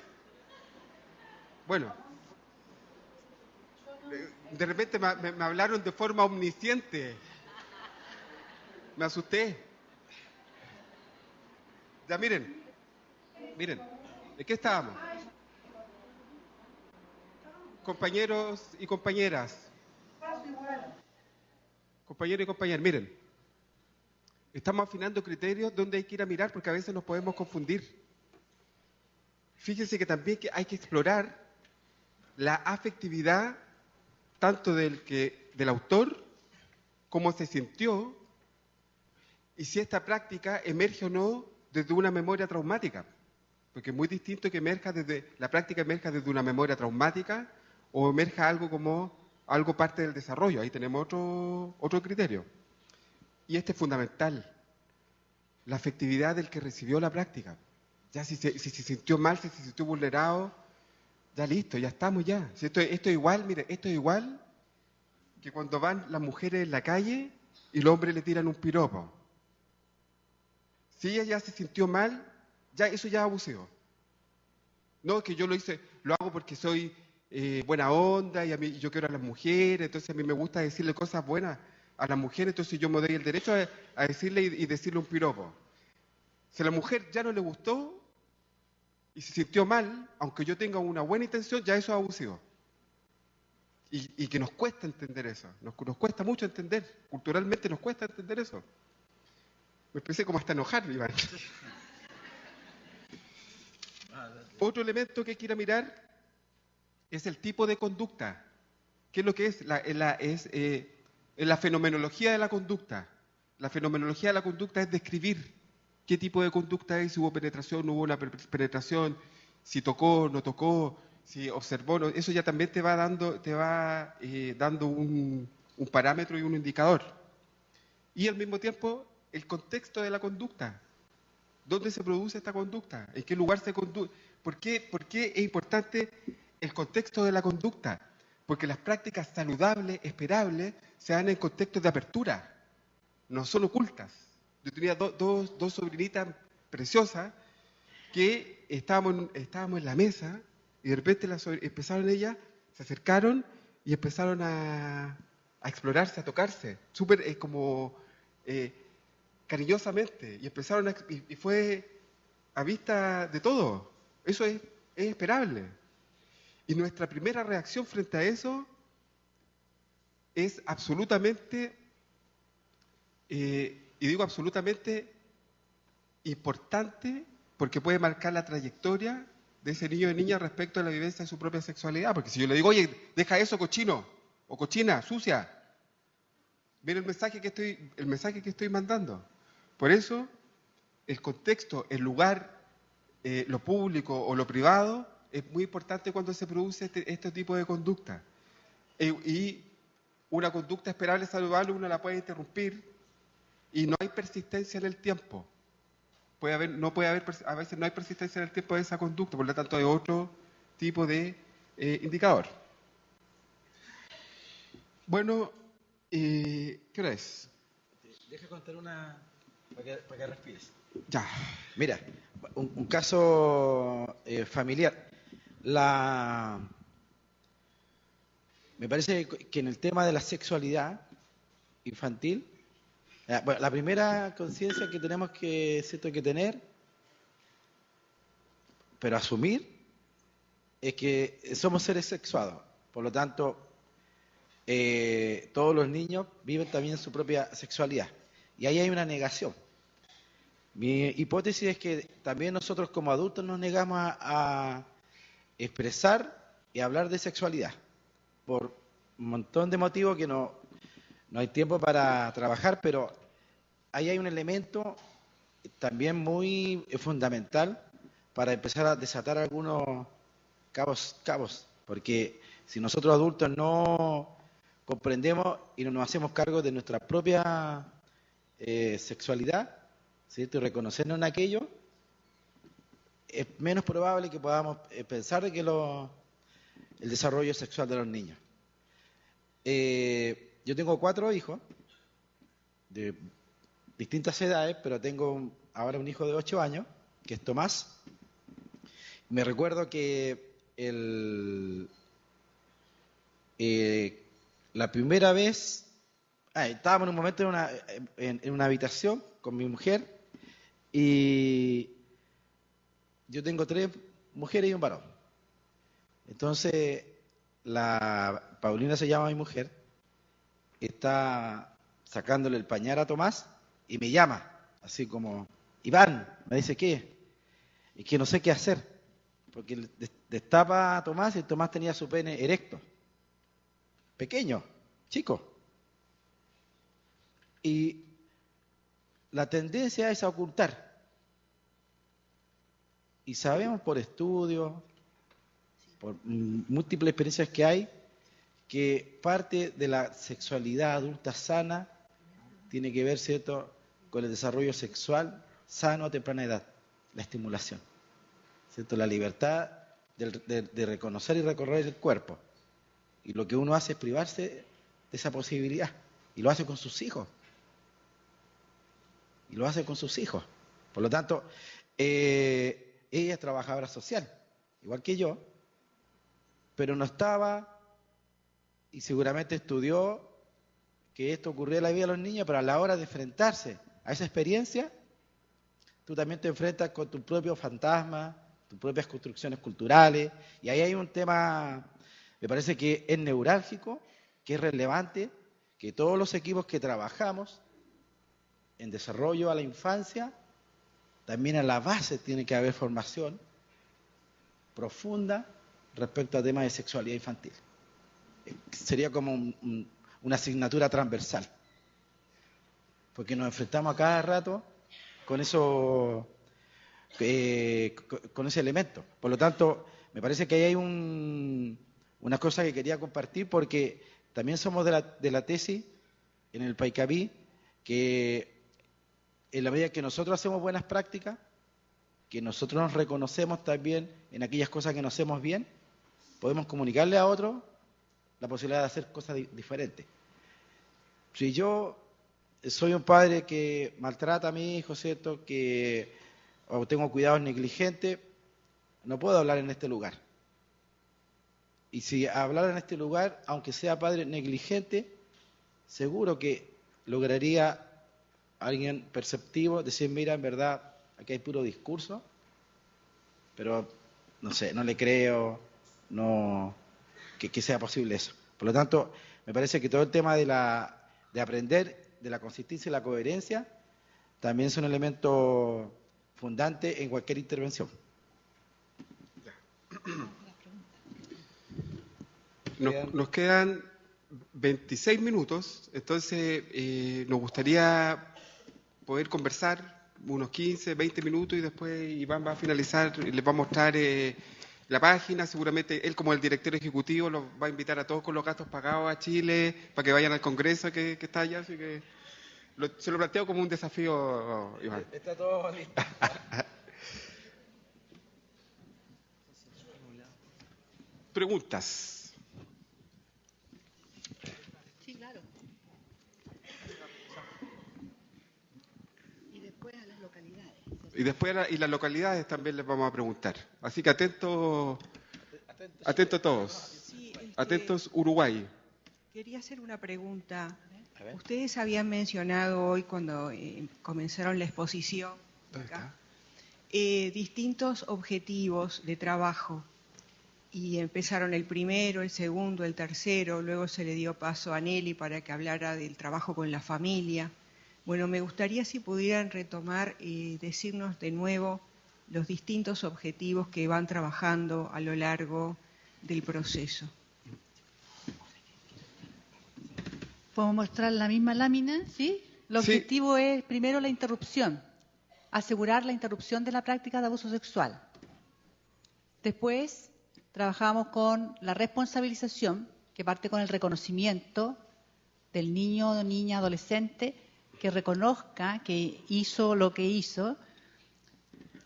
Bueno, de repente me hablaron de forma omnisciente. Me asusté. Ya, miren, ¿de qué estábamos? Compañeros y compañeras. Compañeros y compañeras, miren. Estamos afinando criterios donde hay que ir a mirar porque a veces nos podemos confundir. Fíjense que también hay que explorar la afectividad tanto del autor, cómo se sintió, y si esta práctica emerge o no desde una memoria traumática. Porque es muy distinto que la práctica emerja desde una memoria traumática o emerja algo como algo parte del desarrollo. Ahí tenemos otro criterio. Y este es fundamental, la afectividad del que recibió la práctica. Ya si se sintió mal, si se sintió vulnerado, ya listo, ya estamos ya. Si esto es igual, mire, esto es igual que cuando van las mujeres en la calle y los hombres le tiran un piropo. Si ella ya se sintió mal, ya eso ya es abusivo. No, que yo lo hago porque soy buena onda y a mí yo quiero a las mujeres, entonces a mí me gusta decirle cosas buenas a las mujeres, entonces yo me doy el derecho a decirle y decirle un piropo. Si a la mujer ya no le gustó y se sintió mal, aunque yo tenga una buena intención, ya eso es abusivo. Y que nos cuesta entender eso, nos cuesta mucho entender, culturalmente nos cuesta entender eso. Me empecé como hasta a enojar, Iván. Otro elemento que quiero mirar es el tipo de conducta. ¿Qué es lo que es? La fenomenología de la conducta. La fenomenología de la conducta es describir qué tipo de conducta es, si hubo penetración, no hubo una penetración, si tocó, no tocó, si observó, no. Eso ya también te va dando un parámetro y un indicador. Y al mismo tiempo, el contexto de la conducta. ¿Dónde se produce esta conducta? ¿En qué lugar se conduce? ¿Por qué es importante el contexto de la conducta? Porque las prácticas saludables, esperables, se dan en contextos de apertura, no son ocultas. Yo tenía dos sobrinitas preciosas que estábamos en la mesa y de repente empezaron ellas, se acercaron y empezaron a explorarse, a tocarse, súper como cariñosamente, y empezaron y fue a vista de todo. Eso es esperable. Y nuestra primera reacción frente a eso es absolutamente, y digo absolutamente importante, porque puede marcar la trayectoria de ese niño o niña respecto a la vivencia de su propia sexualidad. Porque si yo le digo, oye, deja eso cochino, o cochina, sucia, mira el mensaje que estoy mandando. Por eso, el contexto, el lugar, lo público o lo privado, es muy importante cuando se produce este tipo de conducta. Y una conducta esperable, saludable, uno la puede interrumpir y no hay persistencia en el tiempo. A veces no hay persistencia en el tiempo de esa conducta, por lo tanto hay otro tipo de indicador. Bueno, ¿qué hora es? Deja contar una para que respires. Ya. Mira, un caso familiar. Me parece que en el tema de la sexualidad infantil, bueno, la primera conciencia que tenemos que tener, pero asumir, es que somos seres sexuados. Por lo tanto, todos los niños viven también su propia sexualidad. Y ahí hay una negación. Mi hipótesis es que también nosotros como adultos nos negamos a expresar y hablar de sexualidad, por un montón de motivos que no hay tiempo para trabajar, pero ahí hay un elemento también muy fundamental para empezar a desatar algunos cabos, porque si nosotros adultos no comprendemos y no nos hacemos cargo de nuestra propia sexualidad, ¿cierto? Y reconocernos en aquello, es menos probable que podamos pensar de que el desarrollo sexual de los niños. Yo tengo 4 hijos de distintas edades, pero tengo ahora un hijo de 8 años, que es Tomás. Me recuerdo que la primera vez, estábamos en un momento en una habitación con mi mujer y yo tengo 3 mujeres y un varón. Entonces, la Paulina se llama mi mujer, está sacándole el pañal a Tomás y me llama, así como, Iván, me dice, ¿qué? Es que no sé qué hacer, porque destapa a Tomás y Tomás tenía su pene erecto, pequeño, chico. Y la tendencia es a ocultar. Y sabemos por estudios, por múltiples experiencias que hay, que parte de la sexualidad adulta sana tiene que ver, ¿cierto?, con el desarrollo sexual sano a temprana edad, la estimulación, ¿cierto?, la libertad de reconocer y recorrer el cuerpo. Y lo que uno hace es privarse de esa posibilidad, y lo hace con sus hijos. Por lo tanto, ella es trabajadora social, igual que yo, pero no estaba, y seguramente estudió que esto ocurría en la vida de los niños, pero a la hora de enfrentarse a esa experiencia, tú también te enfrentas con tus propios fantasmas, tus propias construcciones culturales, y ahí hay un tema, me parece que es neurálgico, que es relevante, que todos los equipos que trabajamos en desarrollo a la infancia, también a la base tiene que haber formación profunda respecto a temas de sexualidad infantil. Sería como una asignatura transversal, porque nos enfrentamos a cada rato con eso, con ese elemento. Por lo tanto, me parece que ahí hay una cosa que quería compartir, porque también somos de la tesis en el Paicabí, que en la medida que nosotros hacemos buenas prácticas, que nosotros nos reconocemos también en aquellas cosas que nos hacemos bien, podemos comunicarle a otros la posibilidad de hacer cosas diferentes. Si yo soy un padre que maltrata a mi hijo, ¿cierto?, o tengo cuidados negligentes, no puedo hablar en este lugar. Y si hablar en este lugar, aunque sea padre negligente, seguro que lograría alguien perceptivo decir, mira, en verdad, aquí hay puro discurso, pero no sé, no le creo, no que sea posible eso. Por lo tanto, me parece que todo el tema de aprender de la consistencia y la coherencia también son elementos fundantes en cualquier intervención. Nos quedan 26 minutos, entonces nos gustaría poder conversar unos 15, 20 minutos y después Iván va a finalizar y les va a mostrar la página. Seguramente él, como el director ejecutivo, los va a invitar a todos con los gastos pagados a Chile para que vayan al Congreso que está allá, así que se lo planteo como un desafío, Iván. Está todo listo. Preguntas. Sí, claro. Y después a las localidades. Y después las localidades también les vamos a preguntar. Así que atentos todos. Sí, Atentos Uruguay. quería hacer una pregunta. Ustedes habían mencionado hoy cuando comenzaron la exposición acá, distintos objetivos de trabajo. Y empezaron el primero, el segundo, el tercero, luego se le dio paso a Nelly para que hablara del trabajo con la familia. Bueno, me gustaría si pudieran retomar y decirnos de nuevo los distintos objetivos que van trabajando a lo largo del proceso. Podemos mostrar la misma lámina, ¿sí? El objetivo es, primero, la interrupción, asegurar la interrupción de la práctica de abuso sexual. Después, trabajamos con la responsabilización, que parte con el reconocimiento del niño o niña adolescente, que reconozca que hizo lo que hizo.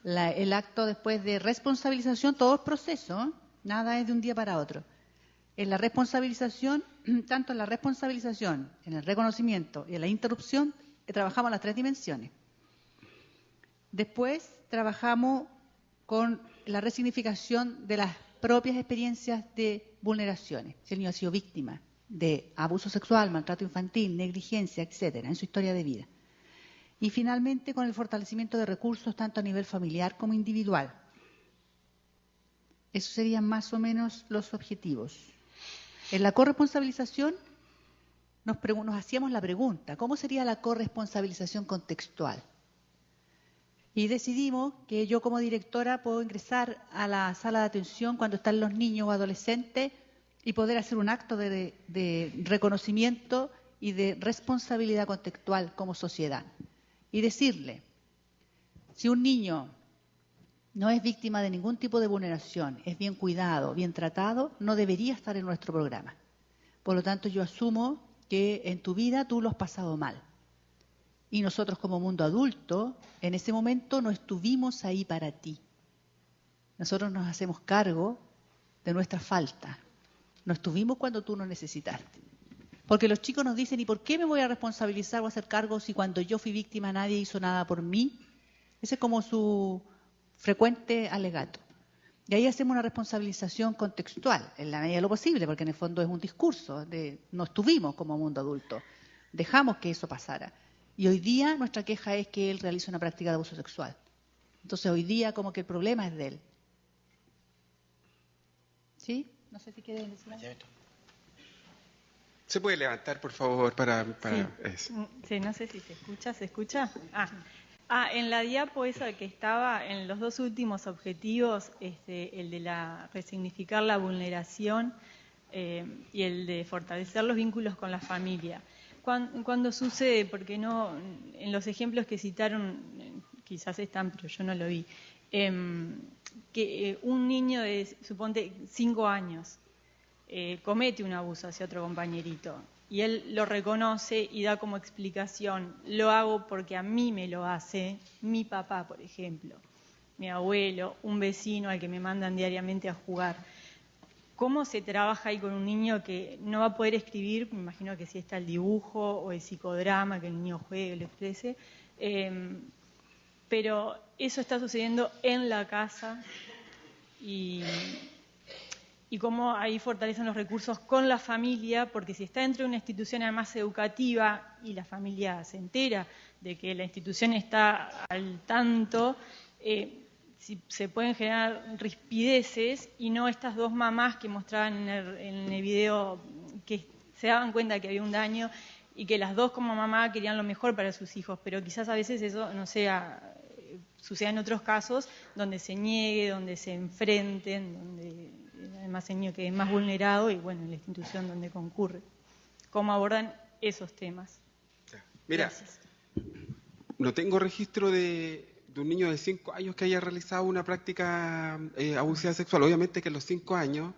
El acto después de responsabilización, todo es proceso, nada es de un día para otro. En la responsabilización, tanto en la responsabilización, en el reconocimiento y en la interrupción, trabajamos las 3 dimensiones. Después trabajamos con la resignificación de las propias experiencias de vulneraciones. Si el niño ha sido víctima de abuso sexual, maltrato infantil, negligencia, etcétera, en su historia de vida. Y finalmente con el fortalecimiento de recursos tanto a nivel familiar como individual. Esos serían más o menos los objetivos. En la corresponsabilización nos hacíamos la pregunta, ¿cómo sería la corresponsabilización contextual? Y decidimos que yo como directora puedo ingresar a la sala de atención cuando están los niños o adolescentes y poder hacer un acto de reconocimiento y de responsabilidad contextual como sociedad. y decirle, si un niño no es víctima de ningún tipo de vulneración, es bien cuidado, bien tratado, no debería estar en nuestro programa. Por lo tanto, yo asumo que en tu vida tú lo has pasado mal. Y nosotros como mundo adulto, en ese momento no estuvimos ahí para ti. Nosotros nos hacemos cargo de nuestra falta. No estuvimos cuando tú nos necesitaste. Porque los chicos nos dicen, ¿y por qué me voy a responsabilizar o a hacer cargo si cuando yo fui víctima nadie hizo nada por mí? Ese es como su frecuente alegato. Y ahí hacemos una responsabilización contextual, en la medida de lo posible, porque en el fondo es un discurso de no estuvimos como mundo adulto, dejamos que eso pasara. Y hoy día nuestra queja es que él realiza una práctica de abuso sexual. Entonces hoy día como que el problema es de él. ¿Sí? No sé si quieren decir algo. ¿Se puede levantar, por favor, para Sí. eso? Sí, no sé si se escucha. ¿Se escucha? En la diapo esa que estaba, en los dos últimos objetivos, el de resignificar la vulneración y el de fortalecer los vínculos con la familia. ¿Cuándo sucede? Porque no, en los ejemplos que citaron, quizás están, pero yo no lo vi, que un niño de, suponte, 5 años, comete un abuso hacia otro compañerito y él lo reconoce y da como explicación, lo hago porque a mí me lo hace mi papá, por ejemplo, mi abuelo, un vecino al que me mandan diariamente a jugar. ¿Cómo se trabaja ahí con un niño que no va a poder escribir? Me imagino que sí está el dibujo o el psicodrama, que el niño juegue, lo exprese, pero eso está sucediendo en la casa y cómo ahí fortalecen los recursos con la familia, porque si está dentro de una institución además educativa y la familia se entera de que la institución está al tanto, si se pueden generar rispideces y no estas dos mamás que mostraban en el video que se daban cuenta que había un daño y que las dos como mamá querían lo mejor para sus hijos, pero quizás a veces eso no sea, suceda en otros casos donde se niegue, donde se enfrenten, donde además el niño que es más vulnerado y bueno, en la institución donde concurre. ¿Cómo abordan esos temas? Mira, Gracias. No tengo registro de un niño de 5 años que haya realizado una práctica abusiva sexual. Obviamente que a los 5 años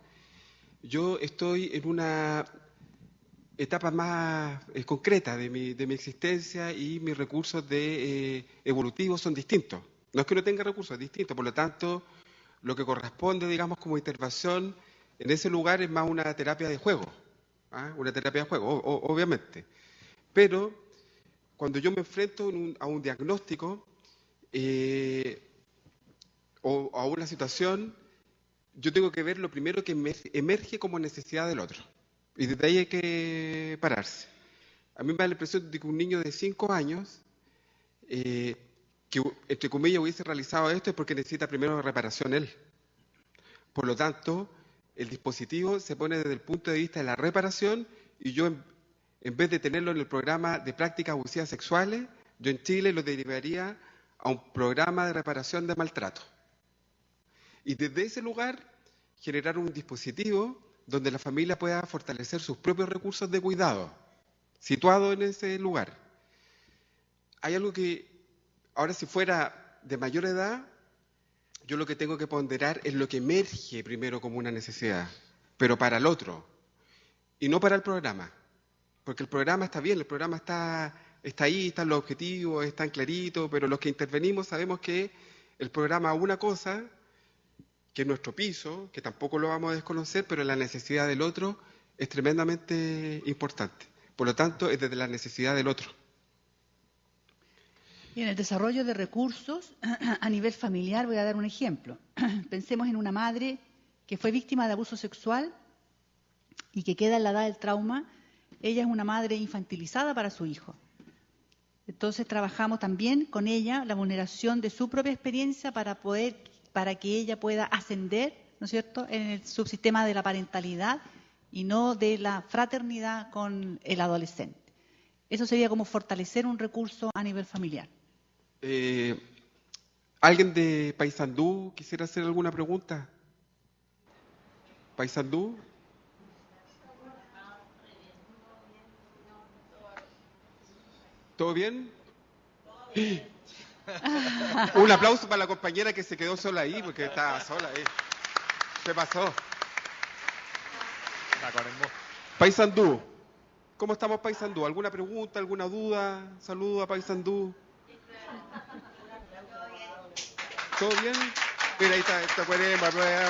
yo estoy en una etapa más concreta de mi existencia y mis recursos evolutivos son distintos. No es que no tenga recursos, es distinto. Por lo tanto, lo que corresponde, digamos, como intervención en ese lugar es más una terapia de juego. Una terapia de juego, obviamente. Pero cuando yo me enfrento a un diagnóstico o a una situación, yo tengo que ver lo primero que emerge como necesidad del otro. Y desde ahí hay que pararse. A mí me da la impresión de que un niño de 5 años, que entre comillas hubiese realizado esto es porque necesita primero reparación él. Por lo tanto, el dispositivo se pone desde el punto de vista de la reparación y yo en vez de tenerlo en el programa de prácticas abusivas sexuales, yo en Chile lo derivaría a un programa de reparación de maltrato. Y desde ese lugar generar un dispositivo donde la familia pueda fortalecer sus propios recursos de cuidado, situado en ese lugar. Hay algo que, ahora si fuera de mayor edad, yo lo que tengo que ponderar es lo que emerge primero como una necesidad, pero para el otro, y no para el programa. Porque el programa está bien, el programa está ahí, están los objetivos, están claritos, pero los que intervenimos sabemos que el programa una cosa, que es nuestro piso, que tampoco lo vamos a desconocer, pero la necesidad del otro es tremendamente importante. Por lo tanto, es desde la necesidad del otro. Y en el desarrollo de recursos a nivel familiar voy a dar un ejemplo. Pensemos en una madre que fue víctima de abuso sexual y que queda en la edad del trauma. Ella es una madre infantilizada para su hijo. Entonces trabajamos también con ella la vulneración de su propia experiencia para que ella pueda ascender, ¿no es cierto?, en el subsistema de la parentalidad y no de la fraternidad con el adolescente. Eso sería como fortalecer un recurso a nivel familiar. ¿Alguien de Paysandú quisiera hacer alguna pregunta? ¿Paysandú? ¿Todo bien? Un aplauso para la compañera que se quedó sola ahí, porque estaba sola ahí. ¿Qué pasó? Paysandú. ¿Cómo estamos, Paysandú? ¿Alguna pregunta, alguna duda? Saludo a Paysandú. ¿Todo bien? Mira, ahí está Tocuarembo,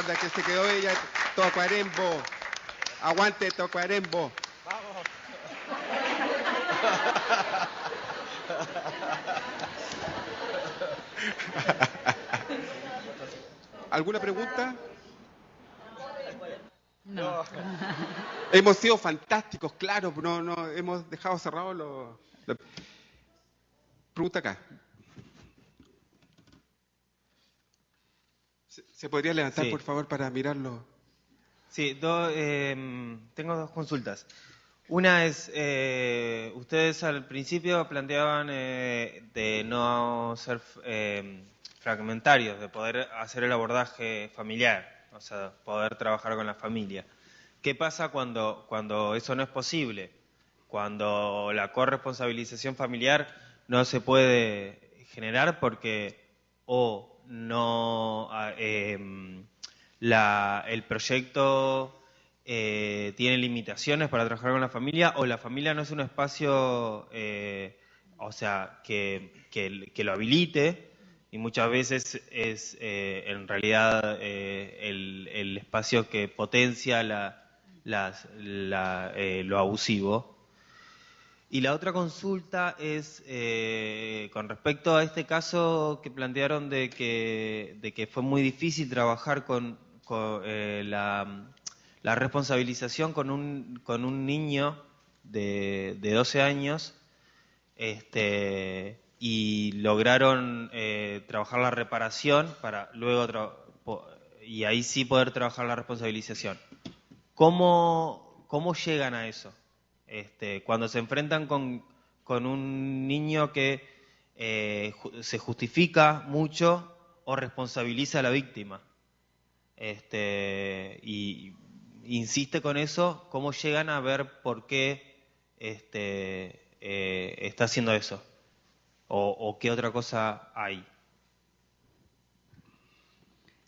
la que se quedó ella. Tocuarembo. Aguante, Tocuarembo. Vamos. ¿Alguna pregunta? No. Hemos sido fantásticos, claro, no hemos dejado cerrado los... Pregunta acá. ¿Se podría levantar, por favor, para mirarlo? Sí, tengo dos consultas. Una es, ustedes al principio planteaban de no ser fragmentarios, de poder hacer el abordaje familiar, o sea, poder trabajar con la familia. ¿Qué pasa cuando eso no es posible? Cuando la corresponsabilización familiar no se puede generar porque el proyecto tiene limitaciones para trabajar con la familia, o la familia no es un espacio o sea, que lo habilite, y muchas veces es en realidad el espacio que potencia lo abusivo. Y la otra consulta es con respecto a este caso que plantearon de que fue muy difícil trabajar con la responsabilización con un niño de 12 años, y lograron trabajar la reparación para luego y ahí sí poder trabajar la responsabilización. ¿Cómo llegan a eso? Cuando se enfrentan con un niño que se justifica mucho o responsabiliza a la víctima, y insiste con eso, ¿cómo llegan a ver por qué está haciendo eso? ¿O qué otra cosa hay?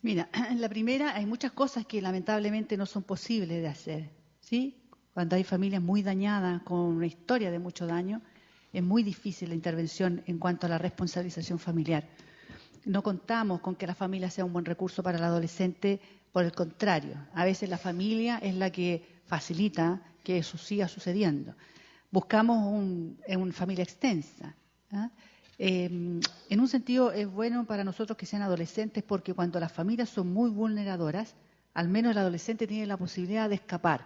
Mira, en la primera hay muchas cosas que lamentablemente no son posibles de hacer, ¿sí? Cuando hay familias muy dañadas con una historia de mucho daño, es muy difícil la intervención en cuanto a la responsabilización familiar. No contamos con que la familia sea un buen recurso para el adolescente, por el contrario, a veces la familia es la que facilita que eso siga sucediendo. Buscamos una familia extensa, ¿ah? En un sentido es bueno para nosotros que sean adolescentes, porque cuando las familias son muy vulneradoras, al menos el adolescente tiene la posibilidad de escapar.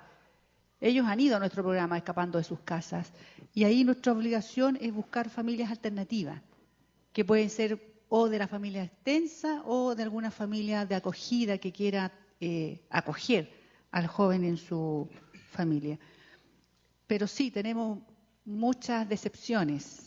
Ellos han ido a nuestro programa escapando de sus casas, y ahí nuestra obligación es buscar familias alternativas, que pueden ser o de la familia extensa o de alguna familia de acogida que quiera acoger al joven en su familia. Pero sí, tenemos muchas decepciones.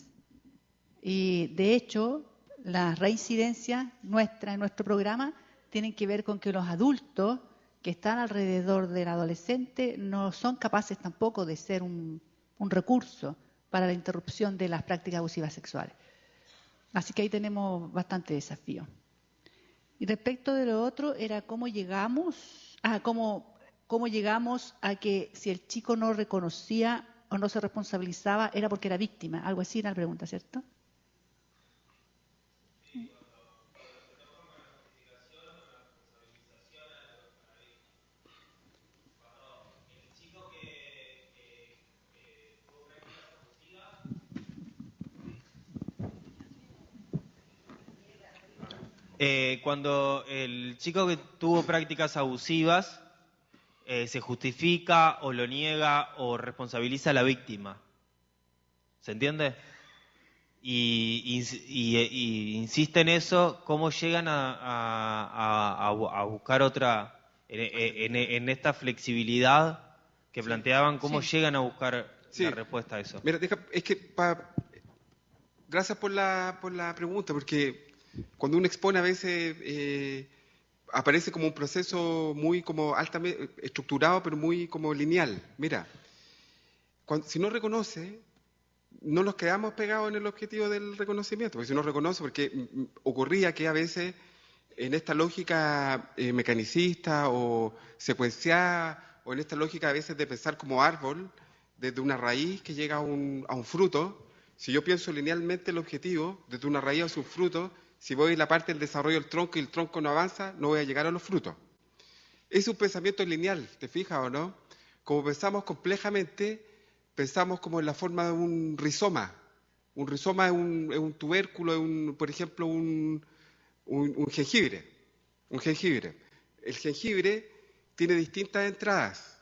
Y de hecho, las reincidencias nuestras en nuestro programa tienen que ver con que los adultos que están alrededor del adolescente no son capaces tampoco de ser un recurso para la interrupción de las prácticas abusivas sexuales. Así que ahí tenemos bastante desafío. Y respecto de lo otro, era cómo llegamos a que si el chico no reconocía o no se responsabilizaba, era porque era víctima. Algo así era la pregunta, ¿cierto? Cuando el chico que tuvo prácticas abusivas se justifica o lo niega o responsabiliza a la víctima. ¿Se entiende? Y insiste en eso, ¿cómo llegan a buscar otra, en esta flexibilidad que planteaban, cómo llegan a buscar la respuesta a eso? Mira, es que gracias por la pregunta, porque cuando uno expone a veces aparece como un proceso muy como altamente estructurado, pero muy como lineal. Mira, si no reconoce, no nos quedamos pegados en el objetivo del reconocimiento, porque si uno reconoce, porque ocurría que a veces en esta lógica mecanicista o secuenciada, o en esta lógica a veces de pensar como árbol, desde una raíz que llega a un fruto, si yo pienso linealmente el objetivo, desde una raíz hacia un fruto, si voy a la parte del desarrollo del tronco y el tronco no avanza, no voy a llegar a los frutos. Es un pensamiento lineal, ¿te fijas o no? Como pensamos complejamente, pensamos como en la forma de un rizoma. Un rizoma es un tubérculo, por ejemplo, un jengibre. Un jengibre. El jengibre tiene distintas entradas,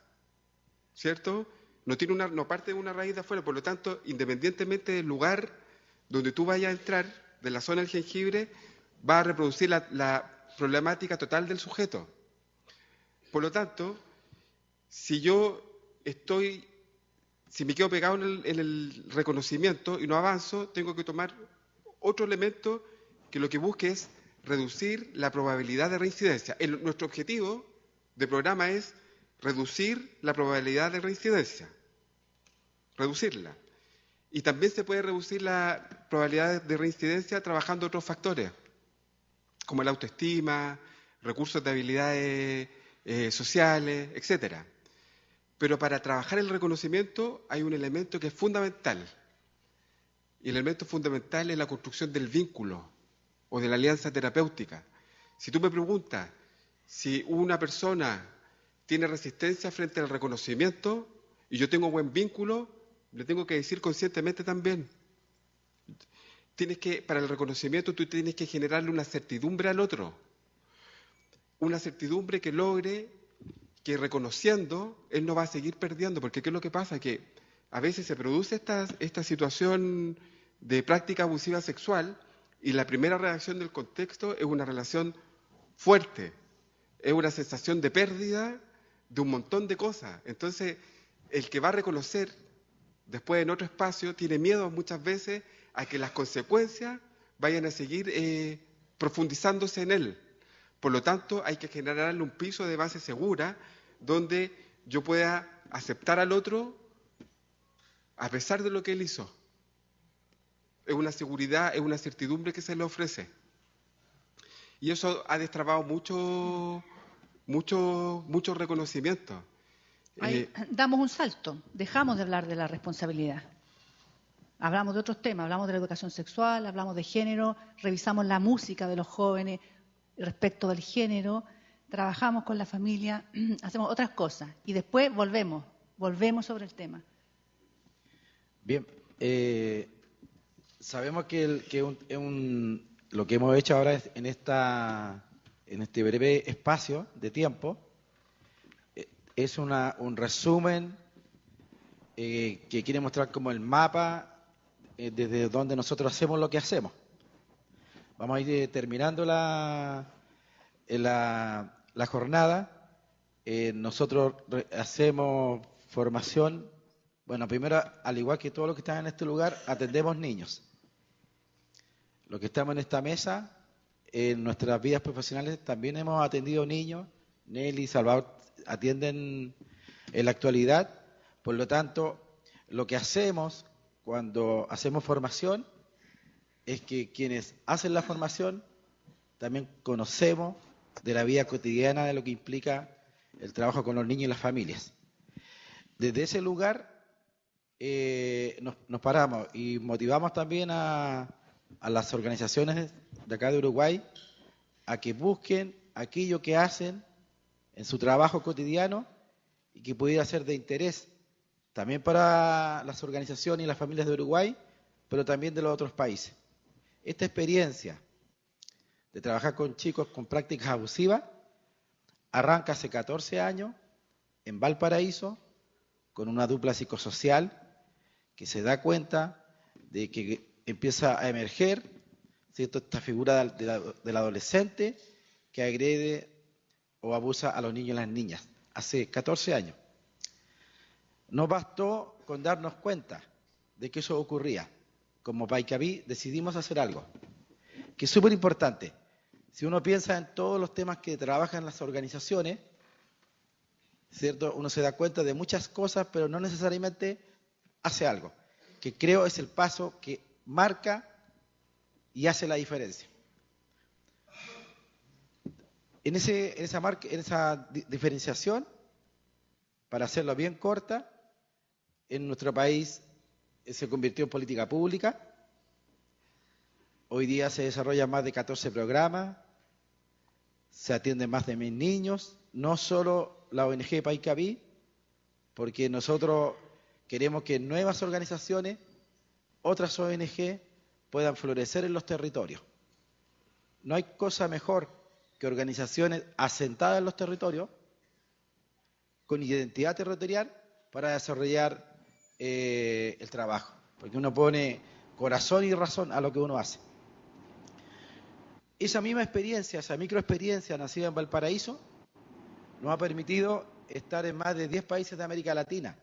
¿cierto? No parte de una raíz de afuera, por lo tanto, independientemente del lugar donde tú vayas a entrar, de la zona del jengibre, va a reproducir la problemática total del sujeto. Por lo tanto, si me quedo pegado en el reconocimiento y no avanzo, tengo que tomar otro elemento que lo que busque es reducir la probabilidad de reincidencia. Nuestro objetivo de programa es reducir la probabilidad de reincidencia, reducirla. Y también se puede reducir la probabilidad de reincidencia trabajando otros factores, como la autoestima, recursos de habilidades sociales, etcétera. Pero para trabajar el reconocimiento hay un elemento que es fundamental. Y el elemento fundamental es la construcción del vínculo o de la alianza terapéutica. Si tú me preguntas si una persona tiene resistencia frente al reconocimiento y yo tengo buen vínculo, le tengo que decir conscientemente también. Para el reconocimiento tú tienes que generarle una certidumbre al otro. Una certidumbre que logre que reconociendo, él no va a seguir perdiendo. Porque ¿qué es lo que pasa? Que a veces se produce esta situación de práctica abusiva sexual y la primera reacción del contexto es una relación fuerte. Es una sensación de pérdida de un montón de cosas. Entonces, el que va a reconocer después en otro espacio tiene miedo muchas veces a que las consecuencias vayan a seguir profundizándose en él. Por lo tanto, hay que generarle un piso de base segura donde yo pueda aceptar al otro a pesar de lo que él hizo. Es una seguridad, es una certidumbre que se le ofrece. Y eso ha destrabado mucho reconocimiento. Ahí damos un salto, dejamos de hablar de la responsabilidad. Hablamos de otros temas, hablamos de la educación sexual, hablamos de género, revisamos la música de los jóvenes respecto del género, trabajamos con la familia, hacemos otras cosas y después volvemos sobre el tema. Bien, sabemos que lo que hemos hecho ahora en este breve espacio de tiempo es un resumen que quiere mostrar como el mapa desde donde nosotros hacemos lo que hacemos. Vamos a ir terminando la jornada. Nosotros hacemos formación. Bueno, primero, al igual que todos los que están en este lugar, atendemos niños. Los que estamos en esta mesa, en nuestras vidas profesionales también hemos atendido niños. Nelly y Salvador atienden en la actualidad. Por lo tanto, lo que hacemos cuando hacemos formación es que quienes hacen la formación también conocemos de la vida cotidiana de lo que implica el trabajo con los niños y las familias. Desde ese lugar nos paramos y motivamos también a las organizaciones de acá de Uruguay a que busquen aquello que hacen en su trabajo cotidiano y que pudiera ser de interés también para las organizaciones y las familias de Uruguay, pero también de los otros países. Esta experiencia de trabajar con chicos con prácticas abusivas arranca hace 14 años en Valparaíso con una dupla psicosocial que se da cuenta de que empieza a emerger, ¿cierto?, esta figura del adolescente que agrede o abusa a los niños y las niñas. Hace 14 años. No bastó con darnos cuenta de que eso ocurría. Como Paicaví decidimos hacer algo, que es súper importante. Si uno piensa en todos los temas que trabajan las organizaciones, ¿cierto?, uno se da cuenta de muchas cosas, pero no necesariamente hace algo. que creo es el paso que marca y hace la diferencia. En esa diferenciación, para hacerlo bien corta, en nuestro país se convirtió en política pública. Hoy día se desarrollan más de 14 programas, se atienden más de 1000 niños, no solo la ONG Paicaví, porque nosotros queremos que nuevas organizaciones, otras ONG, puedan florecer en los territorios. No hay cosa mejor que organizaciones asentadas en los territorios, con identidad territorial, para desarrollar el trabajo, porque uno pone corazón y razón a lo que uno hace. Esa misma experiencia, esa microexperiencia nacida en Valparaíso, nos ha permitido estar en más de 10 países de América Latina,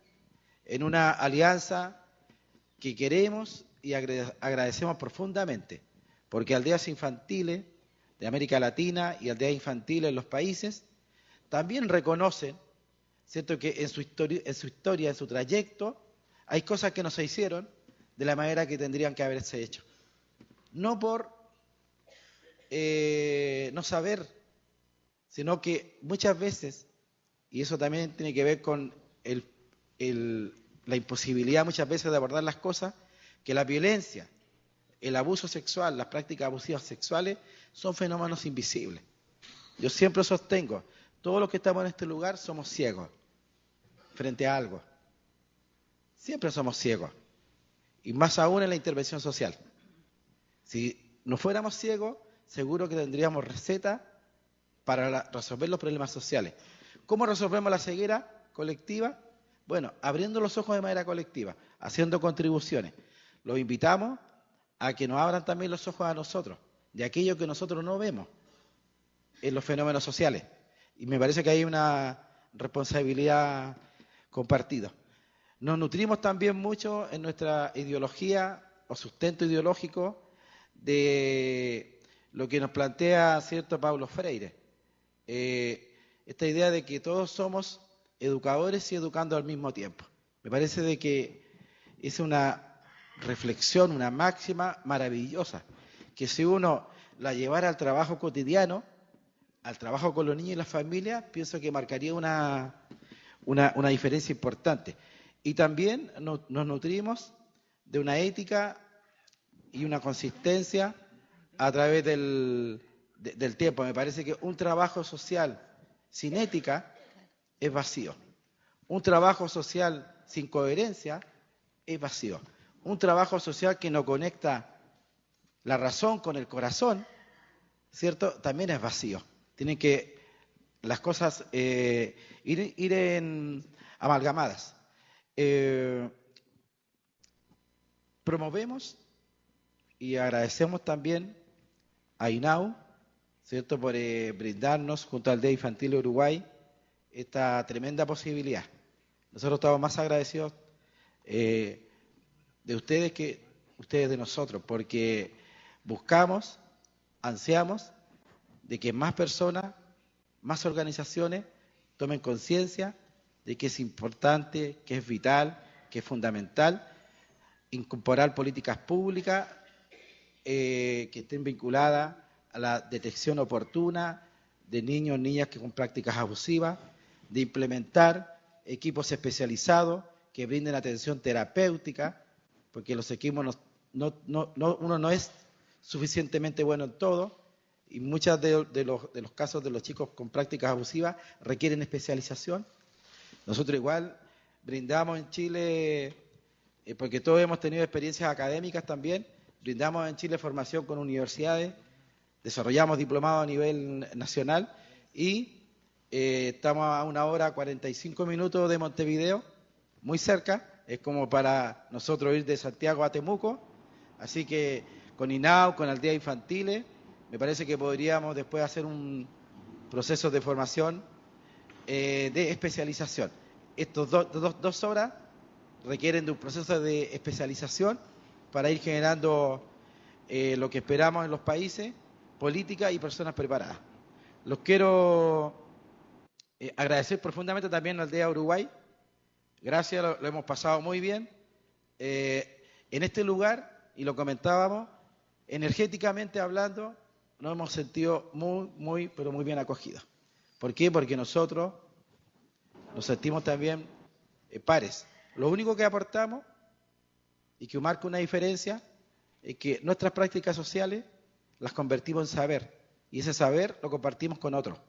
en una alianza que queremos y agradecemos profundamente, porque aldeas infantiles de América Latina y aldeas infantiles en los países también reconocen, ¿cierto?, que en su historia, en su trayecto, hay cosas que no se hicieron de la manera que tendrían que haberse hecho. No por no saber, sino que muchas veces, y eso también tiene que ver con la imposibilidad muchas veces de abordar las cosas, que la violencia, el abuso sexual, las prácticas abusivas sexuales son fenómenos invisibles. Yo siempre sostengo, todos los que estamos en este lugar somos ciegos frente a algo. Siempre somos ciegos. Y más aún en la intervención social. Si no fuéramos ciegos, seguro que tendríamos receta para resolver los problemas sociales. ¿Cómo resolvemos la ceguera colectiva? Bueno, abriendo los ojos de manera colectiva, haciendo contribuciones. Los invitamos a que nos abran también los ojos a nosotros, de aquello que nosotros no vemos en los fenómenos sociales. Y me parece que hay una responsabilidad compartida. Nos nutrimos también mucho en nuestra ideología o sustento ideológico de lo que nos plantea, ¿cierto?, Paulo Freire. Esta idea de que todos somos educadores y educando al mismo tiempo. Me parece de que es una reflexión, una máxima maravillosa, que si uno la llevara al trabajo cotidiano, al trabajo con los niños y las familias, pienso que marcaría una diferencia importante. Y también nos nutrimos de una ética y una consistencia a través del tiempo. Me parece que un trabajo social sin ética es vacío. Un trabajo social sin coherencia es vacío. Un trabajo social que no conecta la razón con el corazón, ¿cierto?, también es vacío. Tienen que las cosas ir en amalgamadas. Promovemos y agradecemos también a INAU, ¿cierto?, por brindarnos junto al Día Infantil de Uruguay esta tremenda posibilidad. Nosotros estamos más agradecidos de ustedes que ustedes de nosotros, porque buscamos, ansiamos de que más personas, más organizaciones tomen conciencia de que es importante, que es vital, que es fundamental incorporar políticas públicas que estén vinculadas a la detección oportuna de niños y niñas que con prácticas abusivas, de implementar equipos especializados que brinden atención terapéutica, porque los equipos uno no es suficientemente bueno en todo, y muchos de los casos de los chicos con prácticas abusivas requieren especialización. Nosotros igual brindamos en Chile, porque todos hemos tenido experiencias académicas también, brindamos en Chile formación con universidades, desarrollamos diplomados a nivel nacional y estamos a 1 hora 45 minutos de Montevideo, muy cerca, es como para nosotros ir de Santiago a Temuco, así que con INAU, con Aldeas Infantiles, me parece que podríamos después hacer un proceso de formación de especialización. Estos 2 horas requieren de un proceso de especialización para ir generando lo que esperamos en los países, política y personas preparadas. Los quiero agradecer profundamente también a Aldea Uruguay. Gracias, lo hemos pasado muy bien. en este lugar, y lo comentábamos, energéticamente hablando, nos hemos sentido pero muy bien acogidos. ¿Por qué? Porque nosotros nos sentimos también pares. Lo único que aportamos y que marca una diferencia es que nuestras prácticas sociales las convertimos en saber, y ese saber lo compartimos con otros,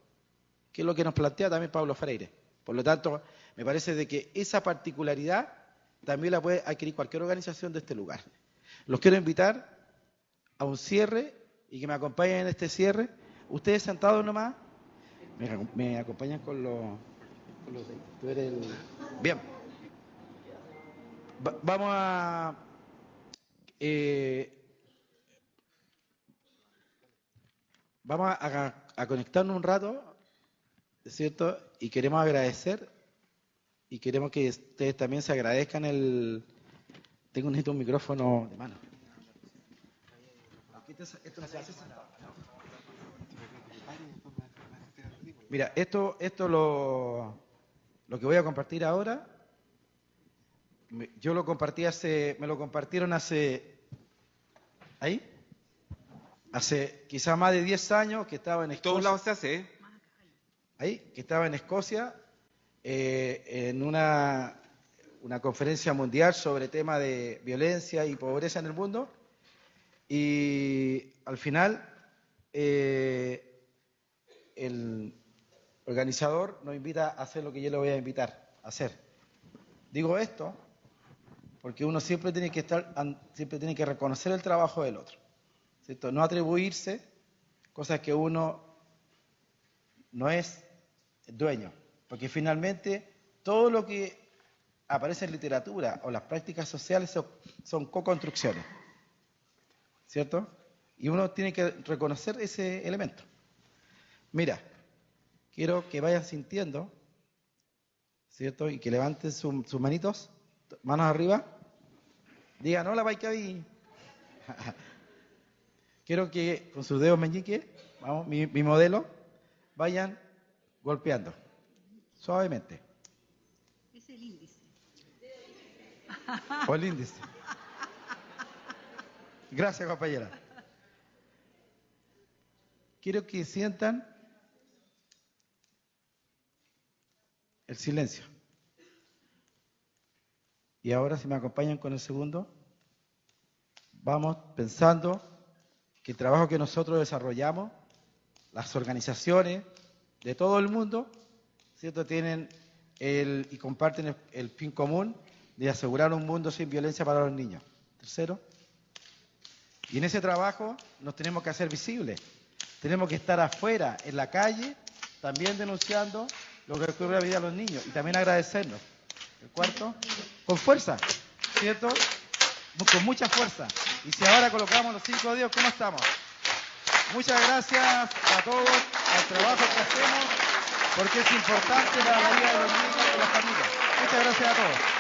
que es lo que nos plantea también Paulo Freire. Por lo tanto, me parece de que esa particularidad también la puede adquirir cualquier organización de este lugar. Los quiero invitar a un cierre y que me acompañen en este cierre. Ustedes sentados nomás, me acompañan con los tú eres el... Bien. Vamos a... vamos a conectarnos un rato, ¿cierto? Y queremos agradecer y queremos que ustedes también se agradezcan el... Necesito un micrófono de mano. Esto no se hace sentado. Mira, esto lo que voy a compartir ahora, yo lo compartí me lo compartieron hace quizás más de 10 años, que estaba en Escocia. Todos lados se hace, Que estaba en Escocia, en una conferencia mundial sobre tema de violencia y pobreza en el mundo, y al final el organizador nos invita a hacer lo que yo le voy a invitar a hacer. Digo esto porque uno siempre tiene que reconocer el trabajo del otro, ¿cierto? No atribuirse cosas que uno no es dueño, porque finalmente todo lo que aparece en literatura o las prácticas sociales son co-construcciones, ¿cierto? Y uno tiene que reconocer ese elemento. Mira, quiero que vayan sintiendo, ¿cierto? Y que levanten sus manitos, manos arriba. Digan, hola, Paicaví. Quiero que con sus dedos meñiques, vamos, mi modelo, vayan golpeando, suavemente. Es el índice. O el índice. Gracias, compañera. Quiero que sientan el silencio. Y ahora, si me acompañan con el segundo, vamos pensando que el trabajo que nosotros desarrollamos, las organizaciones de todo el mundo, ¿cierto?, tienen y comparten el fin común de asegurar un mundo sin violencia para los niños. Tercero, y en ese trabajo nos tenemos que hacer visibles. Tenemos que estar afuera, en la calle, también denunciando lo que ocurre en la vida de los niños y también agradecernos. El cuarto, con fuerza, ¿cierto? Con mucha fuerza. Y si ahora colocamos los 5 dedos, ¿cómo estamos? Muchas gracias a todos, al trabajo que hacemos, porque es importante para la vida de los niños y de las familias. Muchas gracias a todos.